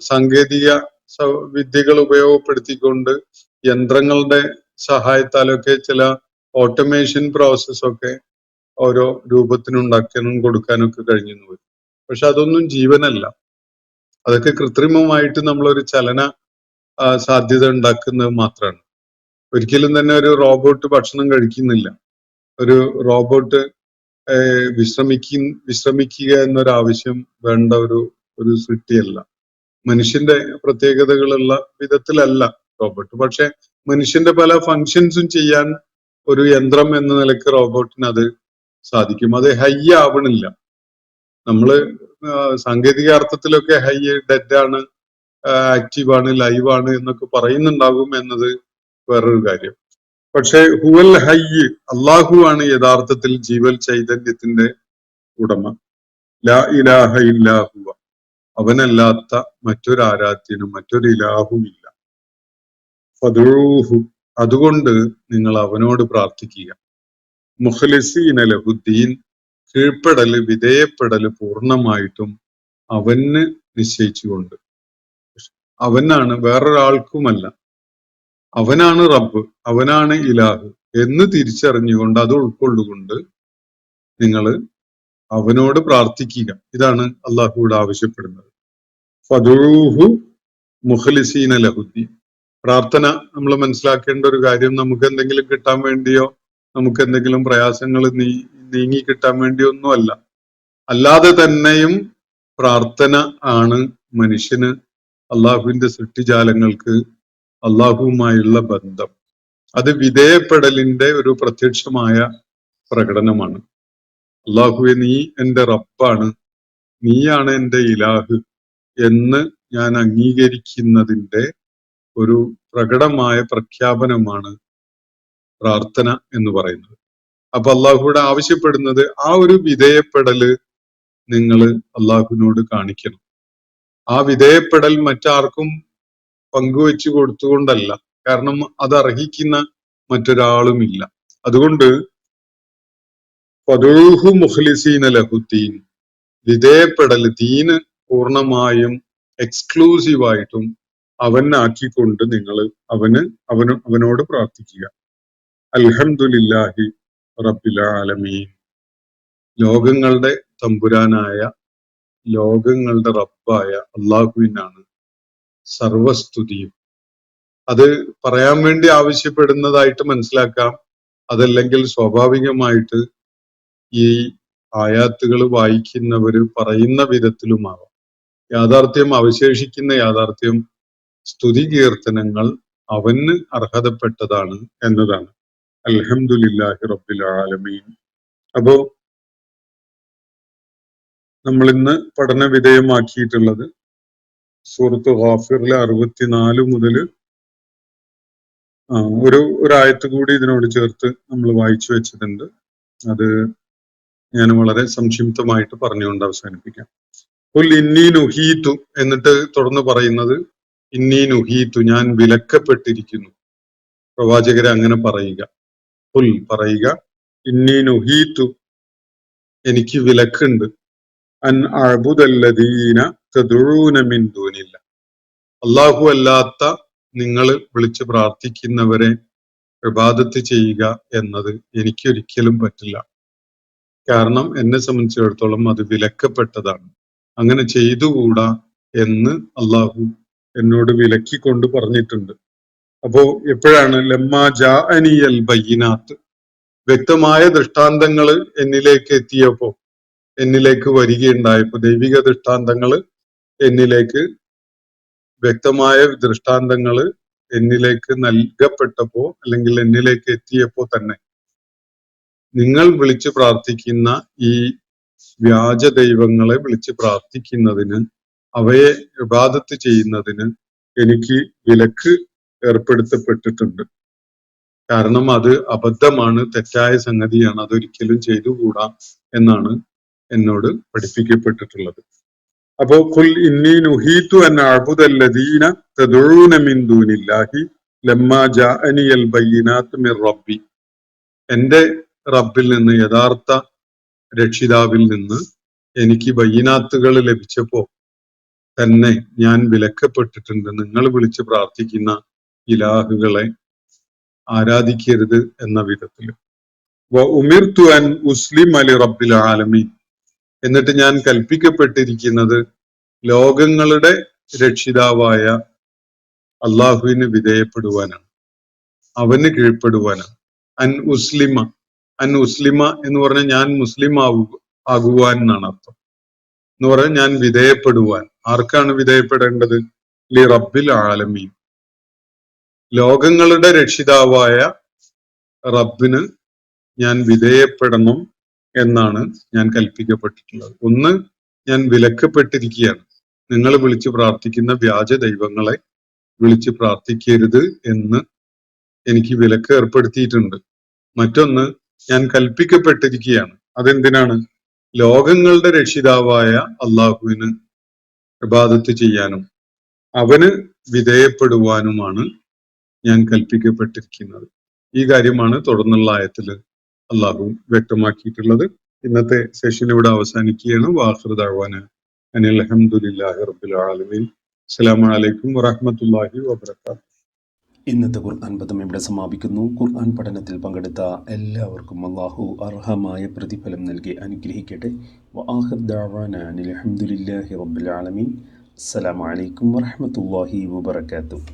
സാങ്കേതിക വിദ്യകൾ ഉപയോഗപ്പെടുത്തിക്കൊണ്ട് യന്ത്രങ്ങളുടെ സഹായത്താലൊക്കെ ചില ഓട്ടോമേഷൻ പ്രോസസ്സൊക്കെ ഓരോ രൂപത്തിനുണ്ടാക്കാനും കൊടുക്കാനൊക്കെ കഴിഞ്ഞെന്ന് വരും. പക്ഷെ അതൊന്നും ജീവനല്ല. അതൊക്കെ കൃത്രിമമായിട്ട് നമ്മളൊരു ചലന സാധ്യത ഉണ്ടാക്കുന്നത് മാത്രമാണ്. ഒരിക്കലും തന്നെ ഒരു റോബോട്ട് ഭക്ഷണം കഴിക്കുന്നില്ല. ഒരു റോബോട്ട് വിശ്രമിക്കുക എന്നൊരാവശ്യം വേണ്ട ഒരു സൃഷ്ടിയല്ല. മനുഷ്യന്റെ പ്രത്യേകതകളുള്ള വിധത്തിലല്ല റോബോട്ട്. പക്ഷെ മനുഷ്യന്റെ പല ഫങ്ഷൻസും ചെയ്യാൻ ഒരു യന്ത്രം എന്ന നിലയ്ക്ക് റോബോട്ടിന് അത് സാധിക്കും. അത് ഹയ്യ് ആവണില്ല. നമ്മള് സാങ്കേതിക അർത്ഥത്തിലൊക്കെ ഹയ്യ് ഡെഡ് ആണ്, ആക്റ്റീവാണ്, ലൈവാണ് എന്നൊക്കെ പറയുന്നുണ്ടാകും എന്നത് വേറൊരു കാര്യം. പക്ഷെ ഹുവൽ ഹയ്യ്, അള്ളാഹു ആണ് യഥാർത്ഥത്തിൽ ജീവൽ ചൈതന്യത്തിന്റെ ഉടമ. ലാ ഇലാഹ ഇല്ലാ ഹുവ, അവനല്ലാത്ത മറ്റൊരു ആരാധ്യനും മറ്റൊരു ഇലാഹും ഇല്ല. ഫദഊഹു, അതുകൊണ്ട് നിങ്ങൾ അവനോട് പ്രാർത്ഥിക്കുക. മുഖ്ലിസീന ലഹുദ്ദീൻ, കീഴ്പ്പെടല് വിധേയപ്പെടല് പൂർണ്ണമായിട്ടും അവന് നിശ്ചയിച്ചുകൊണ്ട്. അവനാണ്, വേറൊരാൾക്കുമല്ല. അവനാണ് റബ്ബ്, അവനാണ് ഇലാഹ് എന്ന് തിരിച്ചറിഞ്ഞുകൊണ്ട് അത് ഉൾക്കൊള്ളുകൊണ്ട് നിങ്ങൾ അവനോട് പ്രാർത്ഥിക്കുക. ഇതാണ് അള്ളാഹുവോട് ആവശ്യപ്പെടുന്നത്. ഫദഊഹു മുഖ്ലിസീന ലഹുദ്ദീൻ. പ്രാർത്ഥന നമ്മൾ മനസ്സിലാക്കേണ്ട ഒരു കാര്യം, നമുക്ക് എന്തെങ്കിലും കിട്ടാൻ വേണ്ടിയോ നമുക്ക് എന്തെങ്കിലും പ്രയാസങ്ങൾ നീങ്ങി കിട്ടാൻ വേണ്ടിയോ ഒന്നുമല്ല. അല്ലാതെ തന്നെയും പ്രാർത്ഥന ആണ് മനുഷ്യന് അള്ളാഹുവിന്റെ സൃഷ്ടിജാലങ്ങൾക്ക് അള്ളാഹുവുമായുള്ള ബന്ധം. അത് വിധേയപ്പെടലിന്റെ ഒരു പ്രത്യക്ഷമായ പ്രകടനമാണ്. അള്ളാഹുവെ, നീ എൻ്റെ റബ്ബാണ്, നീയാണ് എൻ്റെ ഇലാഹ് എന്ന് ഞാൻ അംഗീകരിക്കുന്നതിന്റെ ഒരു പ്രകടമായ പ്രഖ്യാപനമാണ് പ്രാർത്ഥന എന്ന് പറയുന്നത്. അപ്പൊ അള്ളാഹുവിടെ ആവശ്യപ്പെടുന്നത് ആ ഒരു വിധേയപ്പെടല് നിങ്ങൾ അള്ളാഹുവിനോട് കാണിക്കണം. ആ വിധേയപ്പെടൽ മറ്റാർക്കും പങ്കുവെച്ചു കൊടുത്തുകൊണ്ടല്ല, കാരണം അത് അർഹിക്കുന്ന മറ്റൊരാളുമില്ല. അതുകൊണ്ട് ഫദഊഹു മുഖ്ലിസീന ലഹുദ്ദീൻ, വിധേയപ്പെടൽ ദീന് പൂർണ്ണമായും എക്സ്ക്ലൂസീവായിട്ടും അവനാക്കിക്കൊണ്ട് നിങ്ങൾ അവനോട് പ്രാർത്ഥിക്കുക. അൽഹംദുലില്ലാഹി റബ്ബിൽ ആലമീൻ, ലോകങ്ങളുടെ തമ്പുരാനായ ലോകങ്ങളുടെ റബ്ബായ അള്ളാഹുവിനാണ് സർവസ്തുതിയും. അത് പറയാൻ വേണ്ടി ആവശ്യപ്പെടുന്നതായിട്ട് മനസ്സിലാക്കാം, അതല്ലെങ്കിൽ സ്വാഭാവികമായിട്ട് ഈ ആയാത്തുകൾ വായിക്കുന്നവര് പറയുന്ന വിധത്തിലുമാവാം. യാഥാർത്ഥ്യം, അവശേഷിക്കുന്ന യാഥാർത്ഥ്യം സ്തുതി കീർത്തനങ്ങൾ അവന് അർഹതപ്പെട്ടതാണ് എന്നതാണ്. അൽഹംദുലില്ലാഹി റബ്ബിൽ ആലമീൻ. അപ്പോ നമ്മൾ ഇന്ന് പഠന വിധേയമാക്കിയിട്ടുള്ളത് സൂറത്ത് ഗാഫിറിലെ 64 മുതൽ ഒരായത്ത് കൂടി ഇതിനോട് ചേർത്ത് നമ്മൾ വായിച്ചു വെച്ചിട്ടുണ്ട്. അത് ഞാൻ വളരെ സംക്ഷിപ്തമായിട്ട് പറഞ്ഞുകൊണ്ട് അവസാനിപ്പിക്കാം. ഇന്നി നുഹീതു എന്നിട്ട് തുടർന്ന് പറയുന്നത് ഇന്നി നുഹീതു, ഞാൻ വിലക്കപ്പെട്ടിരിക്കുന്നു. പ്രവാചകരെ അങ്ങനെ പറയുക. പറയുക, ഇന്നി നുഹീതു, എനിക്ക് വിലക്കുണ്ട്. അൻ അഅ്ബുദല്ലദീന തദ്ഊന മിൻ ദൂനില്ല, അല്ലാഹു അല്ലാത്ത നിങ്ങൾ വിളിച്ച് പ്രാർത്ഥിക്കുന്നവരെ ഇബാദത്ത് ചെയ്യുക എന്നത് എനിക്കൊരിക്കലും പറ്റില്ല. കാരണം എന്നെ സംബന്ധിച്ചിടത്തോളം അത് വിലക്കപ്പെട്ടതാണ്. അങ്ങനെ ചെയ്തുകൂടാ എന്ന് അള്ളാഹു എന്നോട് വിലക്കിക്കൊണ്ട് പറഞ്ഞിട്ടുണ്ട്. അപ്പോ എപ്പോഴാണ് ലമ്മാ ജാഅനിയൽ ബയ്യിനാത്ത്, വ്യക്തമായ ദൃഷ്ടാന്തങ്ങൾ എന്നിലേക്ക് എത്തിയപ്പോ, എന്നിലേക്ക് വരികയുണ്ടായപ്പോ, ദൈവിക ദൃഷ്ടാന്തങ്ങൾ എന്നിലേക്ക്, വ്യക്തമായ ദൃഷ്ടാന്തങ്ങൾ എന്നിലേക്ക് നൽകപ്പെട്ടപ്പോ അല്ലെങ്കിൽ എന്നിലേക്ക് എത്തിയപ്പോ തന്നെ നിങ്ങൾ വിളിച്ച് പ്രാർത്ഥിക്കുന്ന ഈ വ്യാജ ദൈവങ്ങളെ വിളിച്ച് പ്രാർത്ഥിക്കുന്നതിന്, അവയെ ഇബാദത്ത് ചെയ്യുന്നതിന് എനിക്ക് വിലക്ക് ഏർപ്പെടുത്തപ്പെട്ടിട്ടുണ്ട്. കാരണം അത് അബദ്ധമാണ്, തെറ്റായ സംഗതിയാണ്, അതൊരിക്കലും ചെയ്തുകൂടാ എന്നാണ് എന്നോട് പഠിപ്പിക്കപ്പെട്ടിട്ടുള്ളത്. അപ്പോ ഖുൽ ഇന്നി നുഹീതു അൻ അഅ്ബുദല്ലദീന തദ്ഊന മിൻ ദൂനില്ലാഹി ലമ്മാ ജാഅനിയൽ ബയ്യിനാത്തു മിർ റബ്ബി, എന്റെ റബ്ബിൽ നിന്ന്, യഥാർത്ഥ രക്ഷിതാവിൽ നിന്ന് എനിക്ക് ബയ്യിനാത്തുകൾ ലഭിച്ചപ്പോ തന്നെ ഞാൻ വിലക്കപ്പെട്ടിട്ടുണ്ട്. നിങ്ങൾ വിളിച്ച് പ്രാർത്ഥിക്കുന്ന ഇലാഹുകളെ ആരാധിക്കരുത് എന്ന വിധത്തിൽ. ഉമിർതു അൻ ഉസ്ലിമ ലി റബ്ബിൽ ആലമീൻ, എന്നിട്ട് ഞാൻ കൽപ്പിക്കപ്പെട്ടിരിക്കുന്നത് ലോകങ്ങളുടെ രക്ഷിതാവായ അള്ളാഹുവിന് വിധേയപ്പെടുവാനാണ്, അവന് കീഴ്പ്പെടുവാനാണ്. അൻ ഉസ്ലിമ എന്ന് പറഞ്ഞാൽ ഞാൻ മുസ്ലിം ആകുവാൻ എന്നാണ് അർത്ഥം. എന്ന് പറഞ്ഞാൽ ഞാൻ വിധേയപ്പെടുവാൻ. ആർക്കാണ് വിധേയപ്പെടേണ്ടത്? ലി റബ്ബിൽ ആലമീൻ, ലോകങ്ങളുടെ രക്ഷിതാവായ റബ്ബിന് ഞാൻ വിധേയപ്പെടണം എന്നാണ് ഞാൻ കൽപ്പിക്കപ്പെട്ടിട്ടുള്ളത്. ഒന്ന്, ഞാൻ വിലക്കപ്പെട്ടിരിക്കുകയാണ്. നിങ്ങൾ വിളിച്ച് പ്രാർത്ഥിക്കുന്ന വ്യാജ ദൈവങ്ങളെ വിളിച്ച് പ്രാർത്ഥിക്കരുത് എന്ന് എനിക്ക് വിലക്ക് ഏർപ്പെടുത്തിയിട്ടുണ്ട്. മറ്റൊന്ന്, ഞാൻ കൽപ്പിക്കപ്പെട്ടിരിക്കുകയാണ്. അതെന്തിനാണ്? ലോകങ്ങളുടെ രക്ഷിതാവായ അള്ളാഹുവിന് ഇബാദത്ത് ചെയ്യാനും അവന് വിധേയപ്പെടുവാനുമാണ് ഞാൻ കൽപ്പിക്കപ്പെട്ടിരിക്കുന്നത്. ഈ കാര്യമാണ് തുടർന്നുള്ള ആയത്തിൽ അള്ളാഹു വ്യക്തമാക്കിയിട്ടുള്ളത്. ഇന്നത്തെ സെഷൻ ഇവിടെ അവസാനിക്കുകയാണ്. വാഖിറു ദഅ്വാന അനിൽ ഹംദുലില്ലാഹി റബ്ബിൽ ആലമീൻ. അസ്സലാമു അലൈക്കും വറഹ്മത്തുള്ളാഹി വബറകാതുഹു. ഇന്നത്തെ ഖുർആൻ പദം ഇവിടെ സമാപിക്കുന്നു. ഖുർആൻ പഠനത്തിൽ പങ്കെടുത്ത എല്ലാവർക്കും അല്ലാഹു അർഹമായ പ്രതിഫലം നൽകി അനുഗ്രഹിക്കട്ടെ. വആഖിറു ദഅ്വാന അനിൽ ഹംദുലില്ലാഹി റബ്ബിൽ ആലമീൻ. അസ്സലാമു അലൈക്കും വറഹ്മത്തുള്ളാഹി വബറകാതുഹു.